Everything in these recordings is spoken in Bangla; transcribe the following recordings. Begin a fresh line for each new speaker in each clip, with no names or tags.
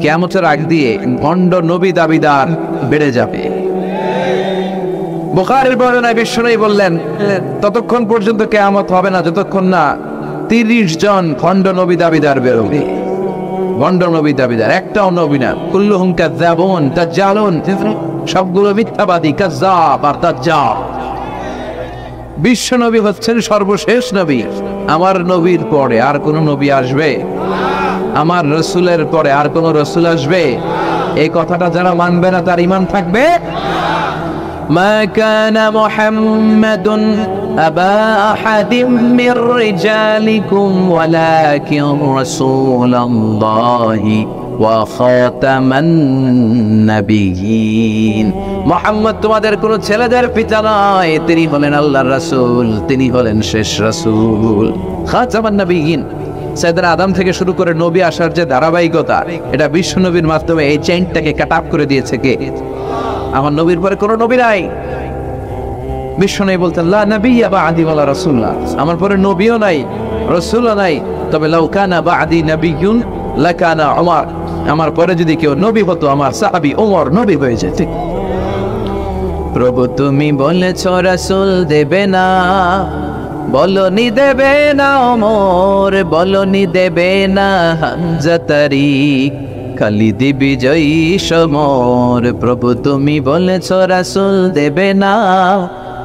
কিয়ামতের আগ দিয়ে ভণ্ড নবী দাবিদার বেড়ে যাবে। বুখারীর বর্ণনায় বিশ্বনবী বললেন, ততক্ষণ পর্যন্ত কিয়ামত হবে না যতক্ষণ না 30 জন ভণ্ড নবী দাবিদার বেরোবে। ভণ্ড নবী দাবিদার, একটাও নবী না। কুল্লুহুম কাযযাবুন দাজ্জালুন, সবগুলো মিথ্যাবাদী, কাযযাব আর দাজ্জাল। বিশ্ব নবী হচ্ছেন সর্বশেষ নবী। আমার নবীর পরে আর কোন নবী আসবে? আমার রসুলের পরে আর কোন রসুল আসবে? এই কথাটা যারা মানবে না তার ঈমান থাকবে। মা কানা মুহাম্মাদুন আবা আহাদিম মির রিজালিকুম ওয়ালাকিন রাসূলুল্লাহি ওয়া খাতামান নাবিয়্যিন। মুহাম্মদ তোমাদের কোন ছেলেদের পিতা নয়, তিনি হলেন আল্লাহর রাসূল, তিনি হলেন শেষ রাসূল। খাতামান নাবিয়্যিন, সাইয়েদনা আদম থেকে শুরু করে নবী আসার যে ধারাবাহিকতা, এটা বিশ্ব নবীর মাধ্যমে এই চেইনটাকে কাট আপ করে দিয়েছে কে? আমার নবীর পরে কোনো নবী নাই। বিশ্ব নবী বলতেন, লা নাবিয়্যা বা'দি ওয়ালা রাসূলুল্লাহ, আমার পরে নবীও নাই, রাসূলও নাই, তবে লাউ কানা বা'দি নাবিয়্যুন লাকানা উমর, আমার পরে যদি কেউ নবী হতো আমার সাহাবী ওমর নবী হয়ে যেত। প্রভু তুমি বলেছো রাসূল দেবে না, বলনি দেবে না ওমর, বলনি দেবে না হামজা তারিক, খালিদ বিজয়ী সমর। প্রভু তুমি বলেছো রাসূল দেবে না,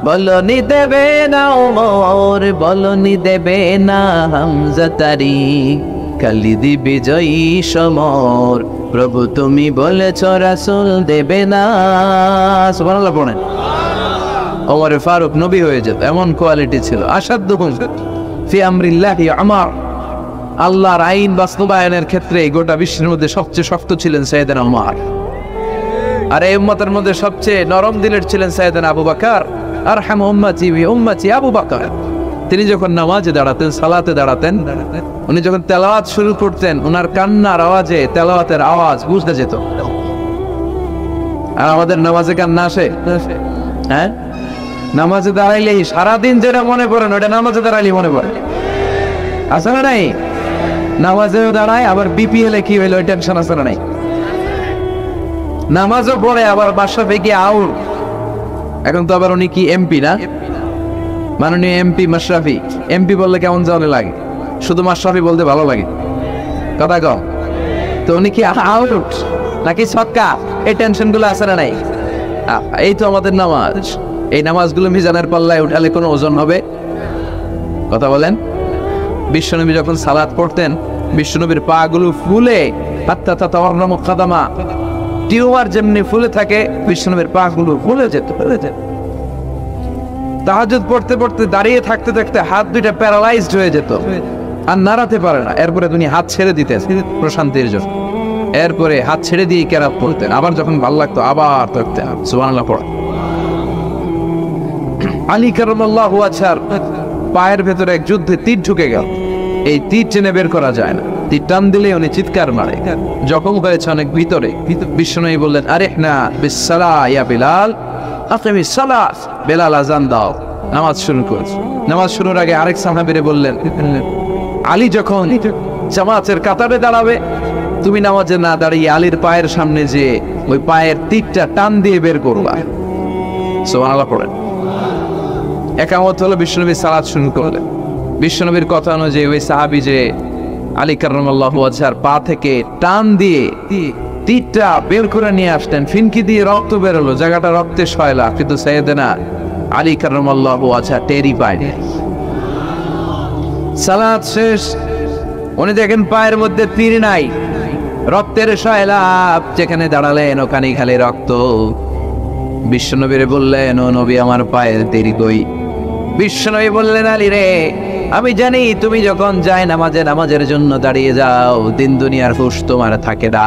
বলনি দেবে না ওমর, বলনি দেবে না হামজা তারিক, খালিদ বিজয়ী সমর। প্রভু তুমি বলেছো রাসূল দেবে না। সুবহানাল্লাহ পড়েন। ওমর ফারুক নবী হয়ে যেত, এমন কোয়ালিটি ছিল। আসাদুহুম ফি আমরিল্লাহি উমর, আল্লাহর আইন বাস্তবায়নের ক্ষেত্রে গোটা বিশ্বের মধ্যে সবচেয়ে শক্ত ছিলেন সাইয়েদনা উমর। আর এই উম্মতের মধ্যে সবচেয়ে নরম দিলের ছিলেন সাইয়েদনা আবু বকর। আরহামু উম্মতি বি উম্মতি আবু বকর। তিনি যখন নামাজে দাঁড়াতেন, সালাতে দাঁড়াতেন, উনি যখন তেলাওয়াত শুরু করতেন, ওনার কান্নার আওয়াজে তেলাওয়াতের আওয়াজ বুঝতে যেত। আর আমাদের নামাজে কান্না আসে? হ্যাঁ, নামাজে দাঁড়াইলেই সারাদিন যেটা মনে পড়ে ওটা নামাজে দাঁড়াইলেই মনে পড়ে। আছে না নাই? নামাজেও দাঁড়ায়, আবার বিপিএল এ কি হইলো ওই টেনশন আছে না নাই? নামাজও পড়ে, আবার বাসায় গিয়ে আউট। এখন তো আবার উনি কি এমপি না, মাননীয় এমপি মাশরাফি। এমপি বললে কেমন জানে লাগে? শুধু মাশরাফি বলতে ভালো লাগে, কথা কম। তো উনি কি আউট নাকি ছক্কা, এই টেনশন গুলো আছে না নাই? এই তো আমাদের নামাজ। এই নামাজগুলো মিজানের পাল্লায় উঠালে কোনো ওজন হবে? কথা বলেন। বিশ্বনবী যখন সালাত পড়তেন, বিশ্বনবীর পা গুলো ফুলে, হাত্তা তাতাওয়াররামু কাদামা, টিউমার যেমনি ফুলে থাকে, বিশ্বনবীর পা গুলো ফুলে যেত। তাহাজ্জুদ পড়তে পড়তে দাঁড়িয়ে থাকতে থাকতে হাত দুইটা প্যারালাইজড হয়ে যেত, আর নাড়াতে পারে না। এরপরে তিনি হাত ছেড়ে দিতেন প্রশান্তির জন্য। এরপরে হাত ছেড়ে দিয়ে কেরাত পড়তেন। আবার যখন ভালো লাগতো আবার পড়তেন। সুবহানাল্লাহ পড়া। আলী কারামাল্লাহু ওয়াজহার পায়ের ভেতরে এক যুদ্ধে তীর ঢুকে গেল। এই তীর টেনে বের করা যায় না, তীর টান দিলে উনি চিৎকার মারে, জখম হয়েছে অনেক ভিতরে। বিশ্বনবী বললেন, আরিহনা বিসসালাহ ইয়া বিলাল, আকিমিস সালাত, বেলাল আযান দাও, নামাজ শুরু কর। নামাজ শুরুর আগে আরেক সাহাবীরে বললেন, আলী যখন জামাতের কাতারে দাঁড়াবে, তুমি নামাজে না দাঁড়িয়ে আলীর পায়ের সামনে যে ওই পায়ের তীরটা টান দিয়ে বের করবা। সুবহানাল্লাহ পড়েন। একামত হলো, বিশ্বনবী সালাত শুরু করলেন। বিশ্বনবীর কথা অনুযায়ী ওই সাহাবী যে আলী কারামাল্লাহু ওয়াজহার পা থেকে টান দিয়ে তীরটা বের করে নিয়ে আসতেন, ফিনকি দিয়ে রক্ত বেরোলো, জায়গাটা রক্তে সয়লা, কিন্তু সাইয়েদনা আলী কারামাল্লাহু ওয়াজহার টেরি পায়নি। সালাত শেষ, উনি দেখেন পায়ের মধ্যে তীর নাই, রক্তের সয়লাব, যেখানে দাঁড়ালেন ওখানে খালি রক্ত। বিশ্বনবীরে বললেন, ও নবী আমার পায়ের তীর কই? বিশ্বনবী বললেন, আলী রে, আমি জানি তুমি যখন যায় নামাজের জন্য দাঁড়িয়ে যাও, দিন দুনিয়ার হুশ তোমার থাকে না,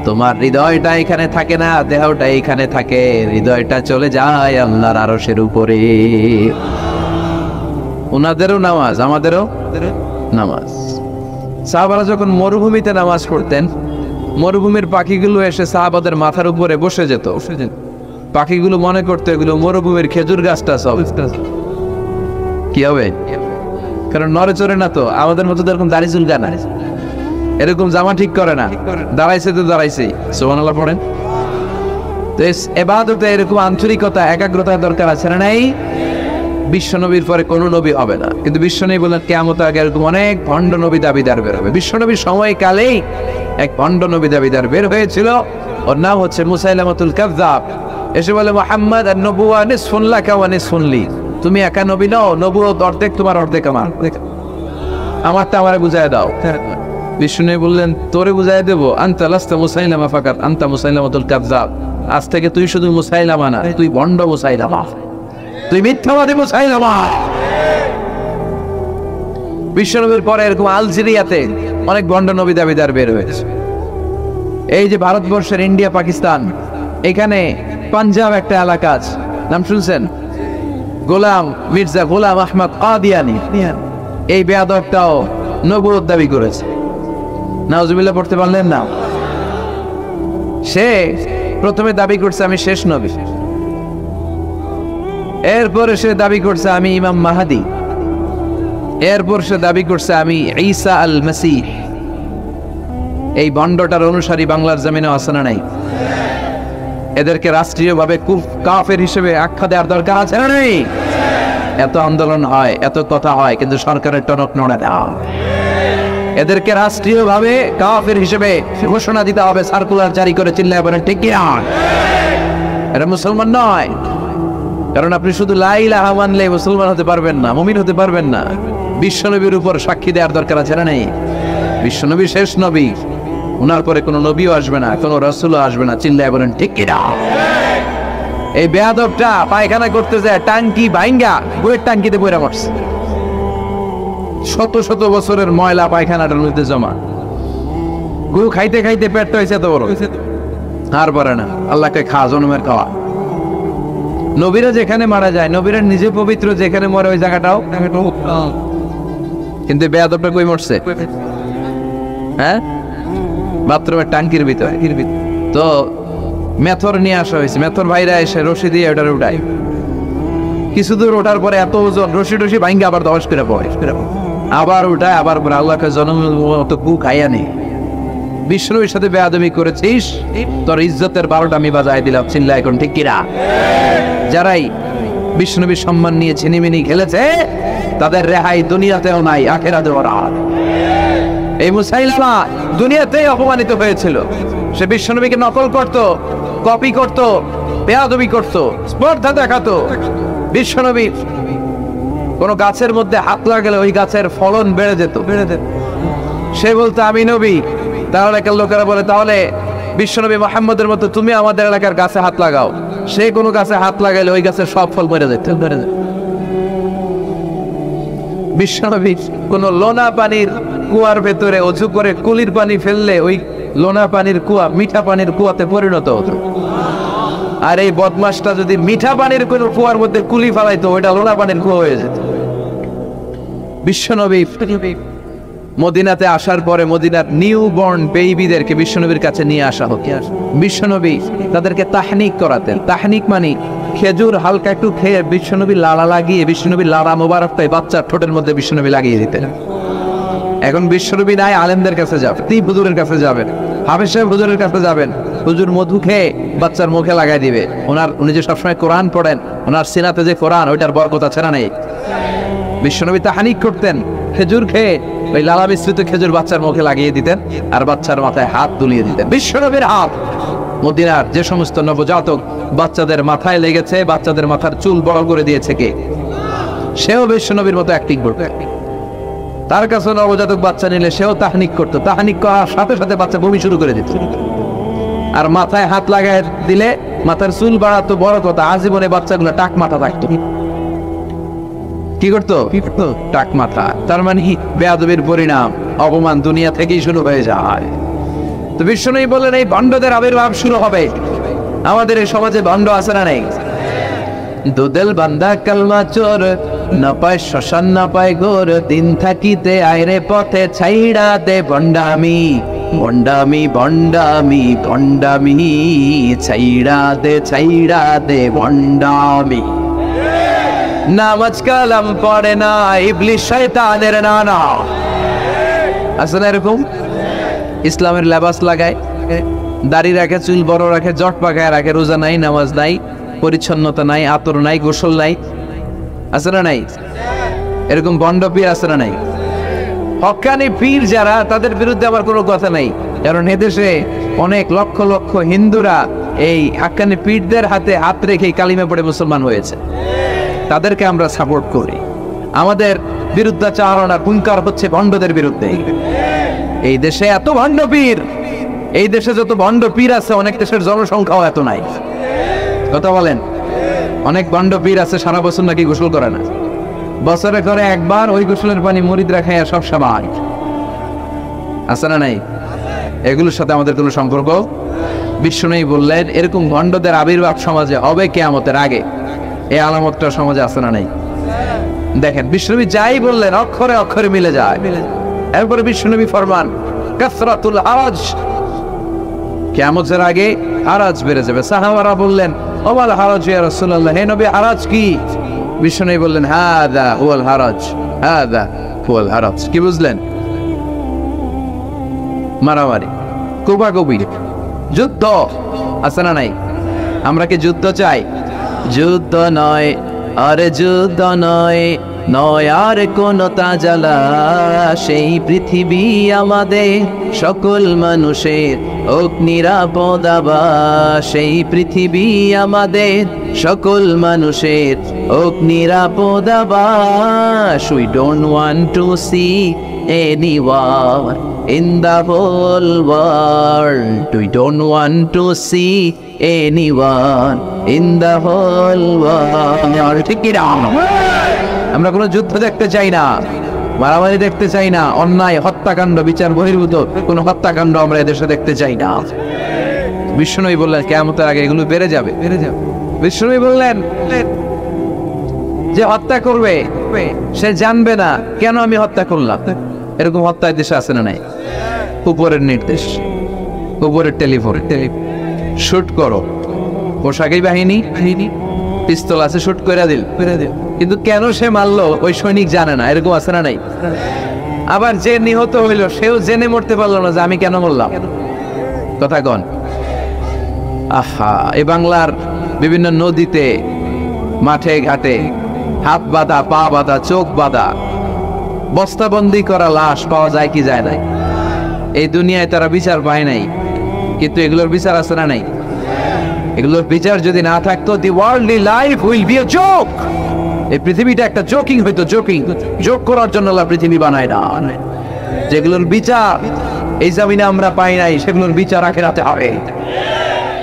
তোমার হৃদয়টা এখানে থাকে না, দেহটা এখানে থাকে, হৃদয়টা চলে যায় আল্লাহর আরশের উপরে। ওনাদেরও নামাজ, আমাদেরও নামাজ। সাহাবারা যখন মরুভূমিতে নামাজ পড়তেন, মরুভূমির পাখিগুলো এসে সাহাবাদের মাথার উপরে বসে যেত। পাখিগুলো মনে করতো এগুলো মরুভূমির খেজুর গাছটা সব। কি হবে? কারণ নড়ে চড়ে না তো, আমাদের মতো এরকম দাড়ি চুলকা না। এরকম জামা ঠিক করে না, দাঁড়াইছে তো দাঁড়াইছেই। সুবহানাল্লাহ পড়েন। তো ইবাদতে এরকম আন্তরিকতা, একাগ্রতার দরকার আছে না নাই? বিশ্বনবীর পরে কোন নবী হবে না, কিন্তু বিশ্বনবী বললেন কিয়ামত আগে এরকম অনেক ভণ্ড নবী দাবিদার বের হবে। বিশ্বনবীর সময়কালেই এক ভণ্ড নবী দাবিদার বের হয়েছিল, ওর নাম হচ্ছে মুসাইলামাতুল কাযযাব। এসে বলে, মুহাম্মদ আন-নবুওয়া নিসফুন লাকা ওয়া নিসফুন লি, তুমি একা নবী নও, নবুয়ত অর্ধেক তোমার অর্ধেক আমার, আমারটা আমারে বুঝায় দাও। বিষ্ণু বললেন, তোরে বুঝাই দেবো, আনতা লাস্তা মুসাইলামা ফাকাত আনতা মুসাইলামাতুল কাযযাব, আজ থেকে তুই শুধু মুসাইলামা না, তুই ভণ্ড মুসাইলামা, তুই মিথ্যাবাদী মুসাইলামা। বিশ্বনবীর পরে এরকম আলজেরিয়াতে অনেক ভণ্ড নবী দাবিদার বের হয়েছে। এই যে ভারতবর্ষের ইন্ডিয়া পাকিস্তান, এখানে পাঞ্জাব একটা এলাকা আছে, নাম শুনছেন? গোলাম মির্জা গোলাম আহমদ কাদিয়ানি, এই বেয়াদবটাও নবুয়ত দাবি করেছে। নাউজুবিল্লাহ পড়তে পারলেন না? সে প্রথমে দাবি করছে আমি শেষ নবী, এরপরে সে দাবি করছে আমি ইমাম মাহাদি, এরপর সে দাবি করছে আমি ঈসা আল মাসীহ। এই ভণ্ডটার অনুসারী বাংলার জমিনে আছে না নাই? এদেরকে রাষ্ট্রীয়ভাবে কাফের হিসেবে আখ্যা দেওয়ার দরকার আছে না নাই? এত আন্দোলন হয়, এত কথা হয়, কিন্তু সরকারের টনক নড়ে না। এদেরকে রাষ্ট্রীয়ভাবে কাফের হিসেবে ঘোষণা দিতে হবে, সার্কুলার জারি করে চিল্লায় বলেন ঠিক কি না? এরা মুসলমান নয়, কারণ আপনি শুধু লা ইলাহা মানলে মুসলমান হতে পারবেন না, মুমিন হতে পারবেন না। বিশ্বনবীর উপর সাক্ষী দেওয়ার দরকার আছে না নেই? বিশ্বনবী শেষ নবী, ওনার পরে কোনো নবীও আসবে না, কোনো রাসূলও আসবে না, চিল্লায় বলেন ঠিক কি না? এই বেয়াদবটা পায়খানা করতে যায় টাঙ্কি ভাঙ্গা বইয়ের টাঙ্কিতে বইরা মরছে, শত শত বছরের ময়লা পায়খানাটার মধ্যে জমা। গু খাইতে খাইতে পেটটা হয়েছে এত বড়, আর পারে না, আল্লাহকে খা, জনমের খাওয়া। নবীরা যেখানে মারা যায়, নবীরা নিজে পবিত্র, যেখানে মরে ওই জায়গাটাও, কিন্তু বেয়াদবটা কই মরছে? হ্যাঁ, বাথরুমের টাঙ্কির ভিতর। তো মেথর নিয়ে আসা হয়েছে, মেথর ভাইরা এসে রশি দিয়ে ওটার উঠায়, কিছু দূর ওঠার পরে এত ওজন, রশি টশি ভাঙ্গে আবার দশ করে পড়ে, আবার উঠায়, আবার পরে আল্লাহকে জনম মতো গু খাইয়া নেই। বিষ্ণুর সাথে বেয়াদবি করেছিস, তোর ইজ্জতের 12টা আমি বাজায় দিলাম, চিল্লা এখন ঠিক কিনা? যারাই বিষ্ণুবীর সম্মান নিয়ে ছিনিমিনি খেলেছে, তাদের রেহাই দুনিয়াতেও নাই, আখিরাতেও নাই। এই মুসাইলামা দুনিয়াতেই অপমানিত হয়েছিল। সে বিশ্বনবীকে নকল করত, কপি করত, বেয়াদবি করত, স্পর্ধা দেখাতো। বিশ্বনবী কোন গাছের মধ্যে হাত লাগালে ওই গাছের ফলন বেড়ে যেত। সে বলতো আমি নবী, তাহলে এলাকার লোকেরা বলে তাহলে বিশ্বনবী মুহাম্মদের মতো তুমি আমাদের এলাকার গাছে হাত লাগাও। সে কোনো গাছে হাত লাগাইলে ওই গাছের সব ফল মরে যেত। বিশ্বনবী কোন লোনা পানির কুয়ার ভেতরে অজু করে কুলির পানি ফেললে ওই লোনা পানির কুয়া মিঠা পানির কুয়াতে পরিণত হতো। আর এই বদমাসটা যদি মিঠা পানির কোন কুয়ার মধ্যে কুলি ফেলাইতো, ওইটা লোনা পানির কুয়া হয়ে যেত। বিশ্বনবী মদিনাতে আসার পরে মদিনার নিউ বর্ন বেবিদেরকে বিশ্বনবীর কাছে নিয়ে আসা হতো। বিশ্বনবী তাদেরকে তাহনিক করাতেন। তাহনিক মানে খেজুর হালকা একটু খেয়ে বিশ্বনবী লালা লাগিয়ে, বিশ্বনবীর লালা মোবারকটাই বাচ্চার ঠোঁটের মধ্যে বিশ্বনবী লাগিয়ে দিতেন। এখন বিশ্বনবী নাই, আলেমদের কাছে যাবেন, তিন হুজুরের কাছে যাবেন, হাফেজ সাহেব হুজুরের কাছে যাবেন, হুজুর মধু খেয়ে বাচ্চার মুখে লাগাই দিবে। উনি যে সবসময় কোরআন পড়েন, ওনার সিনাতে যে কোরআন, ওইটার বরকত আছে না নেই? বিশ্বনবী তাহনিক করতেন, খেজুর খেয়ে ওই লালা মিশ্রিত খেজুর বাচ্চার মুখে লাগিয়ে দিতেন, আর বাচ্চার মাথায় হাত দুলিয়ে দিতেন। বিশ্বনবীর হাত মদিনার যে সমস্ত নবজাতক বাচ্চাদের মাথায় লেগেছে, বাচ্চাদের মাথার চুল বড় করে দিয়েছে কে? সেও বিশ্বনবীর মতো অ্যাক্টিং করতো। তার কাছে নবজাতক বাচ্চা নিলে সেও তাহনিক করতো। তাহনিক করার সাথে সাথে বাচ্চা বমি শুরু করে দিত। আর মাথায় হাত লাগায় দিলে মাথার চুল বাড়াতো, বড় কথা, আজীবনে বাচ্চাগুলো টাক মাথা থাকতো। কি করতো? টাক মাথা। তার মানে বেয়াদবির পরিণাম, অপমান দুনিয়া থেকেই শুরু হয়ে যায়। তো বিশ্বনবী বললেন এই ভণ্ডদের আবির্ভাব শুরু হবে। আমাদের এই সমাজে ভণ্ড আছে না নেই? দুদেল বান্দা কালমা চোর, না পায় শ্মশান না পায় গোর, দিন থাকিতে আইরে পথে ছাইড়া দে ভণ্ডামি, ভণ্ডামি ভণ্ডামি ভণ্ডামি, ছাইড়া দে ভণ্ডামি। নামাজ কালাম পড়ে না, ইবলিস শয়তানের নানা। আছে না এরকম? ইসলামের লেবাস লাগায়, দাড়ি রাখে, চুল বড় রাখে, জট পাকায় রাখে, রোজা নাই, নামাজ নাই, পরিচ্ছন্নতা নাই, আতর নাই, গোসল নাই, আছে না নাই? এরকম ভণ্ড পীর আছে না নাই? হক্কানি পীর যারা, তাদের বিরুদ্ধে আমার কোনো কথা নাই, কারণ এদেশে অনেক লক্ষ লক্ষ হিন্দুরা এই হক্কানি পীরদের হাতে হাত রেখে কালিমা পড়ে মুসলমান হয়েছে। তাদেরকে আমরা সাপোর্ট করি। আমাদের বিরুদ্ধাচারণ আর হুঙ্কার হচ্ছে ভণ্ডদের বিরুদ্ধে। এই দেশে এত ভণ্ড পীর, এই দেশে যত ভণ্ড পীর আছে অনেক দেশের জনসংখ্যাও এত নাই। কথা বলেন, অনেক ভণ্ড পীর আছে সারা বছর নাকি গোসল করে না, বছরে করে একবার, ওই গোসলের পানি মুরিদরা খায় সব সময়, আছে না নাই? এগুলোর সাথে আমাদের কোনো সম্পর্ক। বিষ্ণু বললেন এরকম ভণ্ডদের আবির্ভাব সমাজে হবে কিয়ামতের আগে। এই আলামতটা সমাজে আছে না নাই? দেখেন বিষ্ণুনবী যাই বললেন অক্ষরে অক্ষরে মিলে যায়। এরপরে বিষ্ণুনবী ফরমান কাসরাতুল হারাজ, কিয়ামতের আগে হারাজ বেড়ে যাবে। সাহাবারা বললেন ওমাল হারাজ ইয়া রাসূলুল্লাহ, হে নবী হারাজ কি? বিষ্ণুনবী বললেন হাদা হুয়াল হারাজ, হাদা হুয়াল হারাজ। কি বুঝলেন? মারামারি, কোপাকুপি, যুদ্ধ, আছে না নাই? আমরা কি যুদ্ধ চাই? যুদ্ধ নয়, আরে যুদ্ধ নয়, নয় আর কোন তাজালা, সেই পৃথিবী আমাদের সকল মানুষের হোক নিরাপদ আবাস, সেই পৃথিবী আমাদের সকল মানুষের হোক নিরাপদ আবাস। We don't want to see anyone in the whole world. We don't want to see anyone in the whole world. ঠিক কি না? আমরা কোনো যুদ্ধ দেখতে চাই না, মারামারি দেখতে চাই না, অন্যায় হত্যাকাণ্ড বিচার বহির্ভূত কোনো হত্যাকাণ্ড আমরা এদেশে দেখতে চাই না। বিষ্ণুই বললেন কিয়ামতের আগে এগুলো বেড়ে যাবে, বেড়ে যাবে। বিষ্ণুই বললেন যে হত্যা করবে সে জানবে না কেন আমি হত্যা করলাম। এরকম হত্যা দেশে আছে না নাই? উপরের নির্দেশ, উপরের টেলিফোন, শুট করো, পোশাকি বাহিনী, পিস্তল আছে, শুট করে দিল, কিন্তু কেন সে মারলো ওই সৈনিক জানে না। এরকম আছে না নাই? আবার যে নিহত হইল সেও জেনে মরতে পারলো না যে আমি কেন মরলাম। কথা কন। আহা, এ বাংলার বিভিন্ন নদীতে, মাঠে ঘাটে হাত বাঁধা, পা বাঁধা, চোখ বাঁধা, বস্তাবন্দি করা লাশ পাওয়া যায় কি যায় নাই? এই দুনিয়ায় তারা বিচার পায় নাই, কিন্তু এগুলোর বিচার আছে না নাই? এগুলোর বিচার যদি না থাকতো, the worldly life will be a joke. এই পৃথিবীটা একটা জোকিং হইতো, জোকিং, জোক করার জন্য আল্লাহ পৃথিবী বানায় না। যেগুলোর বিচার এই জমিনে আমরা পাই নাই, সেগুলোর বিচার আখিরাতে হবে।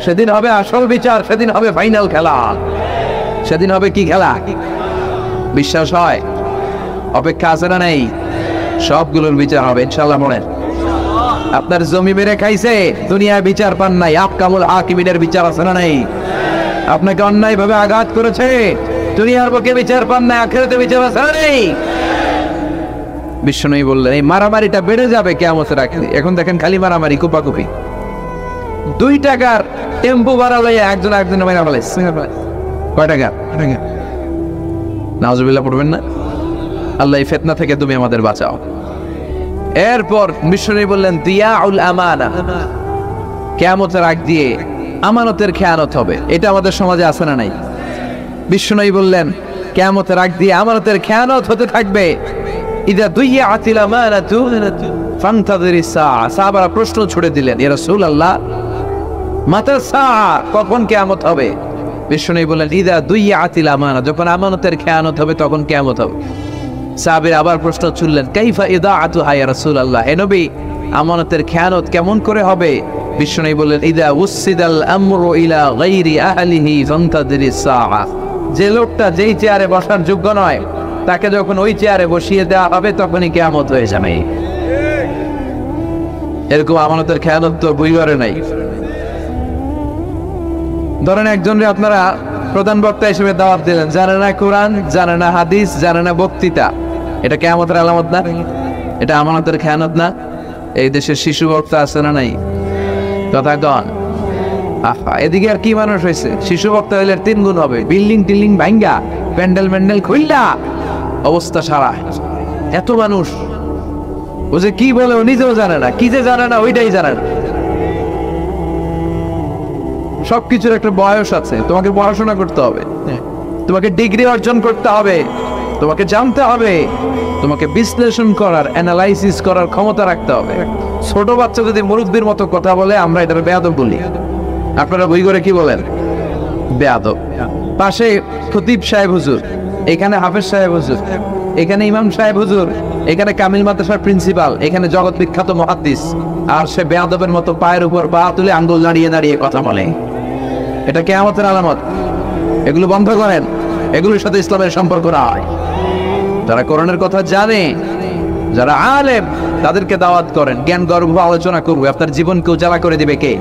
সেদিন হবে আসল বিচার, সেদিন হবে ফাইনাল খেলা। সেদিন হবে কি খেলা? বিশ্বাস হয়? অপেক্ষা আছে না নাই? সবগুলোর বিচার হবে ইনশাআল্লাহ। মনে আপনার জমি মেরে খাইছে, দুনিয়ায় বিচার পান নাই, আহকামুল হাকিমিনের বিচার আছে না নাই? আপনাকে অন্যায় ভাবে আঘাত করেছে, দুনিয়ার বুকে বিচার পান নাই, আখিরাতে বিচার আছে না নাই? বিষ্ণু বললেন এই মারামারিটা বেড়ে যাবে কিয়ামতের আগে। এখন দেখেন খালি মারামারি, কোপাকুপি। 2 টাকার টেম্পো ভাড়া লইয়া একজন আরেকজনের মারা ফেলাইছে। কয় টাকা? নাউজুবিল্লাহ পড়বেন না? আল্লাহ এই ফিতনা থেকে তুমি আমাদের বাঁচাও। এরপর বিষ্ণু বললেন দিয়াউল আমানা, কিয়ামতের আগ দিয়ে আমানতের খেয়ানত হবে। এটা আমাদের সমাজে আছে না নাই? বিষ্ণু বললেন কিয়ামতের আগ দিয়ে আমানতের খেয়ানত হতে থাকবে। ইদা দুইয়াতিল আমানাতু ফান্তাযিরিস সাআ। সাহাবারা প্রশ্ন ছুড়ে দিলেন, ইয়া রাসূলুল্লাহ মাতা সাআ, কখন কিয়ামত হবে? বিষ্ণু বললেন ইদা দুইয়াতিল আমানা, যখন আমানতের খেয়ানত হবে তখন কিয়ামত হবে। সাহাবীরা আবার প্রশ্ন ছুড়লেন কাইফা ইদাআতুহা ইয়া রাসূলুল্লাহ, হে নবী আমানতের খেয়ানত কেমন করে হবে? বিষ্ণু বললেন ইদা উসিদাল আমরু ইলা গায়রি আহলিহি ফান্তাযিরিস সাআ, যে লোকটা যেই চেয়ারে বসার যোগ্য নয় তাকে যখন ওই চেয়ারে বসিয়ে দেওয়া হবে তখনই কিয়ামত হয়ে যাবে। এরকম আমানতের খেয়ানত তো বুঝবারে নাই। ধরেন একজনকে আপনারা প্রধান বক্তা হিসেবে দাওয়াত দিলেন, জানে না কোরআন, জানে না হাদিস, জানে না বক্তৃতা, এটা কিয়ামতের আলামত না? এটা আমানতের খেয়ানত না? এই দেশের শিশু বক্তা আছে না নাই? কথা কন। আহা, এদিকে আর কি মানুষ হয়েছে? শিশু বক্তা হইলে 3 গুণ হবে, বিল্ডিং টিল্ডিং ভাঙ্গা, প্যান্ডেল ম্যান্ডেল খুললা, অবস্থা সারা। এত মানুষ ও যে কি বলে ও নিজেও জানে না, কি যে জানে না ওইটাই জানে না। সবকিছুর একটা বয়স আছে, তোমাকে পড়াশোনা করতে হবে, তোমাকে ডিগ্রি অর্জন করতে হবে, তোমাকে জানতে হবে, তোমাকে বিশ্লেষণ করার, অ্যানালাইসিস করার ক্ষমতা রাখতে হবে। ছোট বাচ্চা যদি মুরব্বির মতো কথা বলে আমরা এটা বেয়াদব বলি। আপনারা বই করে কি বলেন? বেয়াদব। পাশে খতিব সাহেব হুজুর, এখানে হাফেজ সাহেব হুজুর, এখানে ইমাম সাহেব হুজুর, এখানে কামিল মাদ্রাসার প্রিন্সিপাল, এখানে জগৎ বিখ্যাত মুহাদ্দিস, আর সে বেয়াদবের মতো পায়ের উপর পা তুলে আঙ্গুল নাড়িয়ে নাড়িয়ে কথা বলে। এটা কিয়ামতের আলামত। এগুলো বন্ধ করেন, এগুলোর সাথে ইসলামের সম্পর্ক নাই। যারা কোরআনের কথা জানে, যারা আলেম, তাদেরকে দাওয়াত করেন, জ্ঞান গর্ভ আলোচনা করবো। আপনার জীবনকে উজালা করে দিবে কে?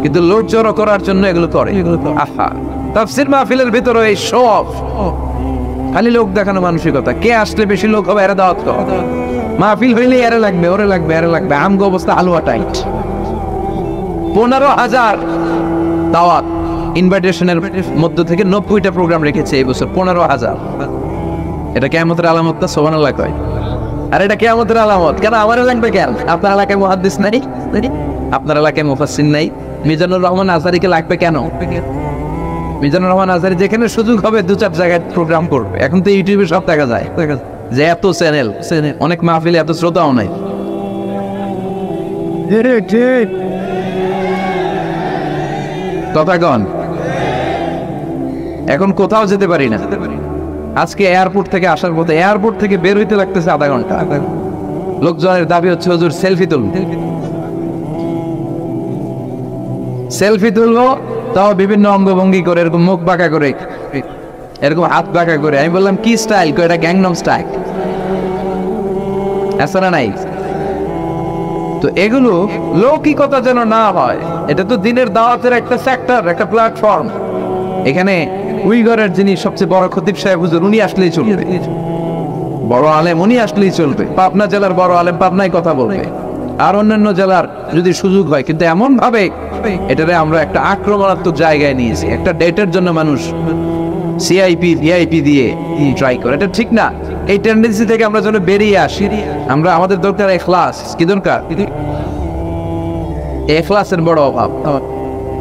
কিন্তু লোক জড়ো করার জন্য এগুলো করে। আহা, তাফসীর মাহফিলের ভিতরে এই শো অফ, খালি লোক দেখানো মানসিকতা। কে আসলে বেশি লোক হবে এরা দাওয়াত কর। মাহফিল হইলে এরা লাগবে, ওরে লাগবে, এরা লাগবে। আমগো অবস্থা হালুয়া টাইট। 15,000 দাওয়াত ইনভাইটেশনের মধ্য থেকে 90টা প্রোগ্রাম রেখেছে এই বছর। 15,000। এটা কিয়ামতের আলামত না? সুবহানাল্লাহ কয়। আর এটা কিয়ামতের আলামত কেন? আমারও লাগবে কেন? আপনার এলাকায় মুহাদ্দিস নাই, আপনার এলাকায় মুফাসসির নাই, মিজানুর রহমান আজহারীকে লাগবে কেন? মিজানুর রহমান আজহারী যেখানে সুযোগ হবে 2-4 জায়গায় প্রোগ্রাম করবে। এখন তো ইউটিউবে সব দেখা যায় যে এত চ্যানেল, অনেক মাহফিলে এত শ্রোতাও নাই। কথাগণ, এখন কোথাও যেতে পারি না। আজকে এয়ারপোর্ট থেকে আসার পথে, এয়ারপোর্ট থেকে বের হইতে লাগতেছে আধা ঘন্টা। লোকজনের দাবি হচ্ছে হুজুর সেলফি তুলুন, সেলফি তুলবো, তাও বিভিন্ন অঙ্গভঙ্গি করে, এরকম মুখ বাঁকা করে, এরকম হাত বাঁকা করে। আমি বললাম কি স্টাইল? এটা গ্যাংনম স্টাইল। আসলে নাই তো এগুলো লৌকিকতা যেন না হয়। এটা তো দিনের দাওয়াতের একটা সেক্টর, একটা প্ল্যাটফর্ম। এখানে উইগরের যিনি সবচেয়ে বড় খতিব সাহেব হুজুর, উনি আসলেই চলবে। বড় আলেম উনি আসলেই চলবে। পাবনা জেলার বড় আলেম পাবনায় কথা বলবে, আর অন্যান্য জেলার যদি সুযোগ হয়। কিন্তু এমন ভাবে এটারে আমরা একটা আক্রমণাত্মক জায়গায় নিয়েছি। একটা ডেটের জন্য মানুষ সিআইপি ভিআইপি দিয়ে ট্রাই করে, এটা ঠিক না। এই টেন্ডেন্সি থেকে আমরা যেন বেরিয়ে আসি। আমরা, আমাদের দরকার ইখলাস। কি দরকার? ইখলাসের বড় অভাব।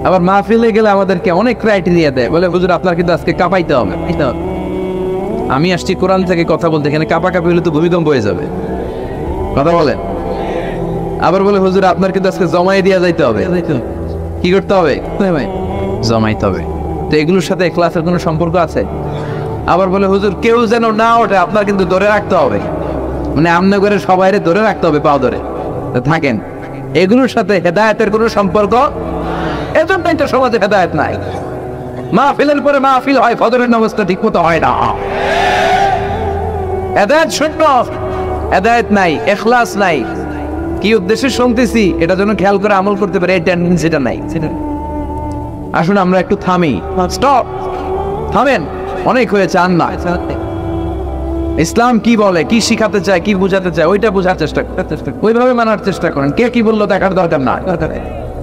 আবার মাহফিলে গেলে আমাদেরকে অনেক ক্রাইটেরিয়া দেয়, বলে হুজুর আপনার কিন্তু আজকে কাঁপাইতে হবে। আমি আসছি কোরআন থেকে কথা বলতে, এখানে কাঁপাকাঁপি হলে তো ভূমিকম্প হয়ে যাবে। কথা বলেন। আবার বলে হুজুর আপনার কিন্তু আজকে জমাই দিয়ে যাইতে হবে। কি করতে হবে? জমাইতে হবে। তো এগুলোর সাথে ইখলাসের কোনো সম্পর্ক আছে? আবার বলে হুজুর কেউ যেন না ওঠে, আপনার কিন্তু ধরে রাখতে হবে। মানে আমনে করে সবাইরে ধরে রাখতে হবে, পাও ধরে থাকেন। এগুলোর সাথে হেদায়েতের কোনো সম্পর্ক, এজন্যই তো সমাজে হেদায়েত নাই। মাহফিলের পরে মাহফিল হয়, ফজরের নামাজটা ঠিক মতো হয় না। হেদায়েত শূন্য, হেদায়েত নাই, ইখলাস নাই। কি উদ্দেশ্যে শুনতেছি এটা যেন খেয়াল করে আমল করতে পারে, এই টেন্ডেন্সিটা নাই। আসুন আমরা একটু থামি, স্টপ, থামেন। অনেক হয়েছে, আর না। ইসলাম কি বলে, কি শিখাতে চায়, কি বোঝাতে চায়, ওইটা বোঝার চেষ্টা করেন, ওইভাবে মানার চেষ্টা করেন। কে কি বললো দেখার দরকার নাই,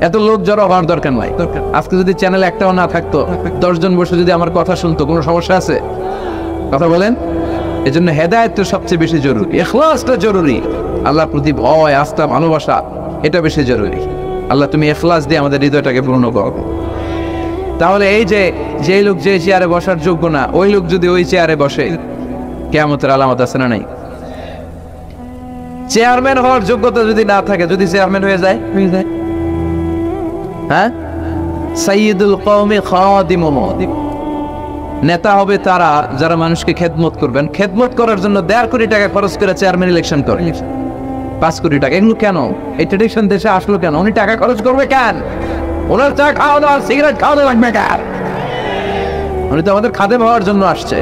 এত লোক জড়ো হওয়ার দরকার নাই। আজকে যদি চ্যানেল একটাও না থাকতো, 10 জন বসে যদি আমার কথা শুনতো, কোনো সমস্যা আছে? কথা বলেন। এজন্য হেদায়েত তো সবচেয়ে বেশি জরুরি, ইখলাসটা জরুরি। আল্লাহর প্রতি ভয়, আস্থা, ভালোবাসা, এটা বেশি জরুরি। আল্লাহ তুমি ইখলাস দিয়ে আমাদের হৃদয়টাকে পূর্ণ করো। তাহলে এই যে লোক যে চেয়ারে বসার যোগ্য না, ওই লোক যদি ওই চেয়ারে বসে, কিয়ামতের আলামত আছে না নাই? চেয়ারম্যান হওয়ার যোগ্যতা যদি না থাকে, যদি চেয়ারম্যান হয়ে যায়, হ্যাঁ, সাইয়্যিদুল কওমি খাদিমুহুম, নেতা হবে তারা যারা মানুষকে খেদমত করবেন। খেদমত করার জন্য 1.5 কোটি টাকা খরচ করে চেয়ারম্যান ইলেকশন করে, 5 কোটি টাকা। এগুলো কেন? এই ট্রেডিশন দেশে আসলো কেন? উনি টাকা খরচ করবে কেন? ওনার চা খাওয়া দাওয়া, সিগারেট খাওয়া লাগবে কেন? উনি তো আমাদের খাদেম হওয়ার জন্য আসছে।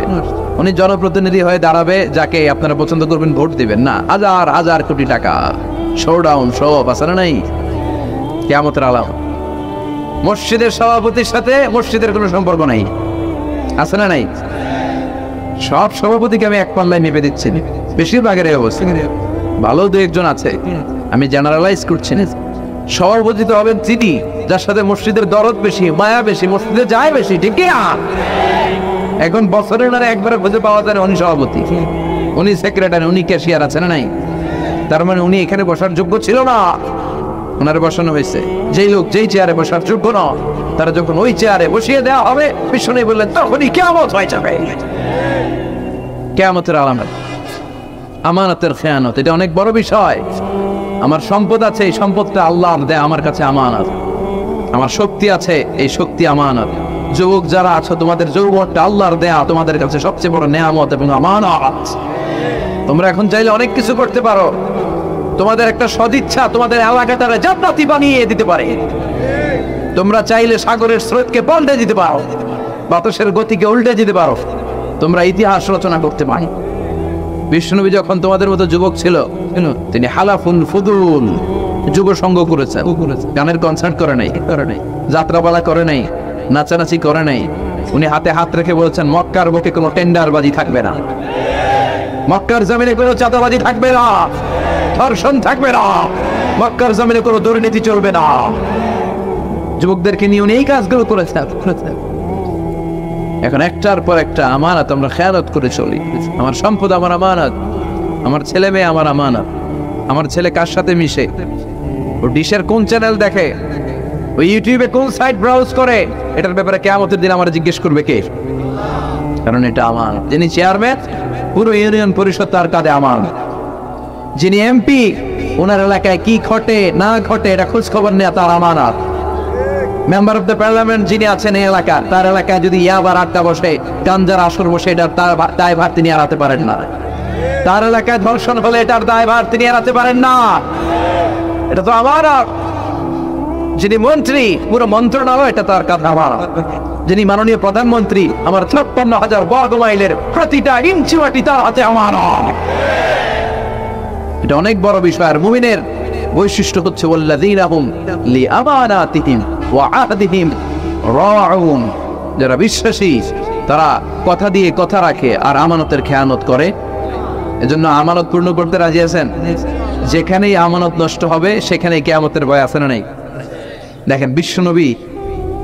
উনি জনপ্রতিনিধি হয়ে দাঁড়াবে, যাকে আপনারা পছন্দ করবেন ভোট দিবেন না। হাজার হাজার কোটি টাকা, শোডাউন, সব আছে না নাই? কিয়ামতের আলামত। মসজিদের সভাপতির সাথে মসজিদের কোনো সম্পর্ক নাই, আছে না নাই? সব সভাপতিকে আমি এক পাল্লায় মেপে দিচ্ছি, বেশিরভাগের এই অবস্থা। ভালো 2-1 আছে, আমি জেনারেলাইজ করছি না। সভাপতি তো হবেন যিনি, যার সাথে মসজিদের দরদ বেশি, মায়া বেশি, মসজিদে যায় বেশি, ঠিক কি না? এখন বছরের না একবারে খুঁজে পাওয়া যায় উনি সভাপতি, উনি সেক্রেটারি, উনি ক্যাশিয়ার, আছে না নাই? তার মানে উনি এখানে বসার যোগ্য ছিল না, ওনারে বসানো হয়েছে। যেই লোক যেই চেয়ারে বসার যোগ্য না, তারা যখন ওই চেয়ারে বসিয়ে দেওয়া হবে, বিষ্ণু বললেন তখনই কিয়ামত হয়ে যাবে। কিয়ামতের আলামত আমানতের খেয়ানত, এটা অনেক বড় বিষয়। আমার সম্পদ আছে, এই সম্পদটা আল্লাহ দেয় আমার কাছে আমানত। আমার শক্তি আছে, এই শক্তি আমানত। যুবক যারা আছো, তোমাদের যৌবনটা আল্লাহর দেয়া তোমাদের কাছে সবচেয়ে বড় নেয়ামত এবং আমানত। তোমরা এখন চাইলে অনেক কিছু করতে পারো। তোমাদের একটা সদিচ্ছা তোমাদের এলাকাটারে জান্নাতি বানিয়ে দিতে পারে। তোমরা চাইলে সাগরের স্রোতকে পাল্টে দিতে পারো, বাতাসের গতিকে উল্টে দিতে পারো। তোমরা ইতিহাস রচনা করতে পারো। বিষ্ণুনবী যখন তোমাদের মতো যুবক ছিল, তিনি হালাফুল ফুদুল যুব সঙ্গ করেছেন। গানের কনসার্ট করে নাই, যাত্রাপালা করে নাই, নাচানাচি করে নাই। উনি হাতে হাত রেখে বলেছেন মক্কার বুকে কোনো টেন্ডারবাজি থাকবে না, মক্কার জমিনে কোনো চাঁদাবাজি থাকবে না, ধর্ষণ থাকবে না, মক্কার জমিনে কোনো দুর্নীতি চলবে না। যুবকদেরকে নিয়ে উনি এই কাজগুলো করেছেন। এখন একটার পর একটা আমানত আমরা খেয়ালত করে চলি। আমার সম্পদ আমার আমানত, আমার ছেলে মেয়ে আমার আমানত। আমার ছেলে কার সাথে মিশে, ও ডিশের কোন চ্যানেল দেখে, ওই ইউটিউবে কোন সাইট ব্রাউজ করে, এটার ব্যাপারে কিয়ামতের দিন আমার জিজ্ঞেস করবে কে? কারণ এটা আমানত। যিনি চেয়ারম্যান, পুরো ইউনিয়ন পরিষদ তার কাঁধে আমানত। যিনি এমপি, ওনার এলাকায় কি ঘটে না ঘটে এটা খোঁজ খবর নেওয়া তার আমানত। মেম্বার অফ দ্য পার্লামেন্ট যিনি আছেন এই এলাকার, তার এলাকায় যদি ইয়াবার আড্ডা বসে, গাঞ্জার আসর বসে, এটার তার দায়ভার তিনি এড়াতে পারেন না। তার এলাকায় ধর্ষণ হলে এটার দায়ভার তিনি এড়াতে পারেন না। এটা তো আমানত। যিনি মন্ত্রী, পুরো মন্ত্রণালয় এটা তার কাছে আমানত। যিনি মাননীয় প্রধানমন্ত্রী, আমার 56,000 বর্গ মাইলের প্রতিটা ইঞ্চি মাটি তার হাতে আমানত। এটা অনেক বড় বিষয়। আর মুমিনের বৈশিষ্ট্য হচ্ছে ওয়াল্লাযীনা হুম লিআমানাতিহিম ওয়া আহদিহিম রাউন। যারা বিশ্বাসী তারা কথা দিয়ে কথা রাখে আর আমানতের খেয়ানত করে। এজন্য আমানত পূর্ণ করতে রাজি আছেন? যেখানেই আমানত নষ্ট হবে সেখানেই কিয়ামতের ভয় আছে না নাই? দেখেন বিশ্বনবী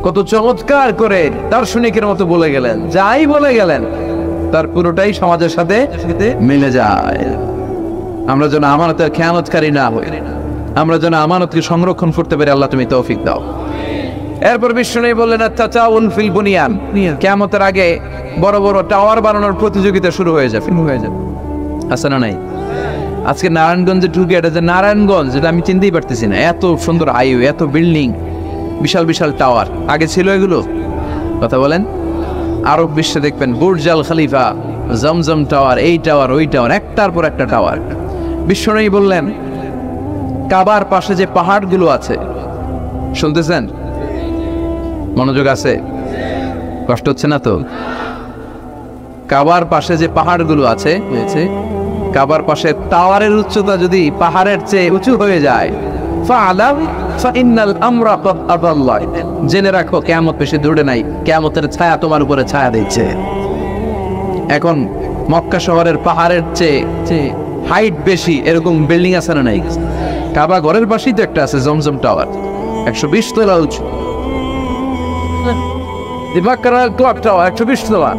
কত চমৎকার করে দার্শনিকের মতো বলে গেলেন, যাই বলে গেলেন তার পুরোটাই সমাজের সাথে মিলে যায়। আমরা যেন আমানতের খেয়ানতকারী না হই, আমরা যেন আমানতকে সংরক্ষণ করতে পারি। আল্লাহ তুমি তৌফিক দাও। এরপর বিষ্ণু বললেন তাতাউন ফিল বুনিয়ান, কিয়ামতের আগে বড় বড় টাওয়ার বানানোর প্রতিযোগিতা শুরু হয়ে যাবে। আছে না নাই? আজকে নারায়ণগঞ্জে ঢুকে, এটা যে নারায়ণগঞ্জ, এটা আমি চিনতেই পারতেছি না। এত সুন্দর হাইওয়ে, এত বিল্ডিং, বিশাল বিশাল টাওয়ার। আগে ছিল এগুলো? কথা বলেন। আরব বিশ্বে দেখবেন বুর্জ আল খলিফা, জমজম টাওয়ার, এই টাওয়ার ওই টাওয়ার, একটার পর একটা টাওয়ার। বিশ্বনবী বললেন কাবার পাশে যে পাহাড়গুলো আছে, শুনতেছেন? মনোযোগ আছে? কষ্ট হচ্ছে না তো? কাবার পাশে যে পাহাড়গুলো আছে, কাবার পাশে টাওয়ারের উচ্চতা যদি পাহাড়ের চেয়ে উঁচু হয়ে যায়, জেনে রাখো কিয়ামত বেশি দূরে নাই, কিয়ামতের ছায়া তোমার উপরে ছায়া দিচ্ছে। এখন মক্কা শহরের পাহাড়ের চেয়ে হাইট বেশি এরকম বিল্ডিং আছে না নাই? কাবা ঘরের পাশেই তো একটা আছে, জমজম টাওয়ার, 120 তলা উঁচু। ক্লক টাওয়ার 120 তলা,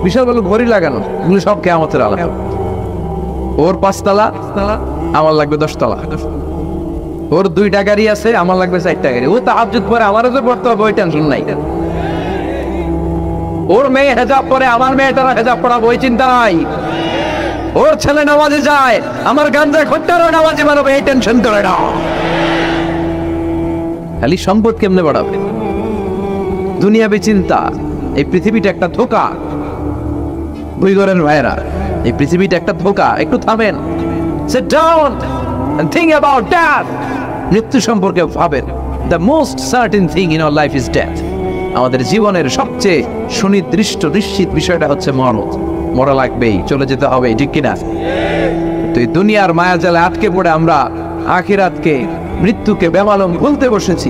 বিশাল বড় ঘড়ি লাগানো, এগুলো সব কিয়ামতের আলামত। ওর 5 তলা, আমার লাগবে 10 তলা। ওর 2টা গাড়ি আছে, আমার লাগবে 4টা গাড়ি। ও তাহাজ্জুদ পরে আমারও তো পড়তে হবে, ওই টেনশন নাই। ওর মেয়ে হেজাব পরে, আমার মেয়েটারা হেজাব পড়াবো, ওই চিন্তা নাই। ওর ছেলে নামাজে যায়, আমার গাঞ্জা খোট্টারও নামাজে বানাবে, এই টেনশন করে না। খালি সম্পদ কেমনে বাড়াবে, দুনিয়াবি চিন্তা। এই পৃথিবীটা একটা ধোঁকা। বুইগরের ভাইরা, এই পৃথিবীটা একটা ধোঁকা। একটু থামেন, sit down and think about death. মৃত্যু সম্পর্কে ভাবেন। The most certain thing in our life is death. আমাদের জীবনের সবচেয়ে সুনির্দিষ্ট নিশ্চিত বিষয়টা হচ্ছে মরণ। মরা লাগবেই, চলে যেতে হবে, ঠিক কিনা? তো এই দুনিয়ার মায়াজালে আটকে পড়ে আমরা আখিরাতকে, মৃত্যুকে বেমালুম ভুলতে বসেছি।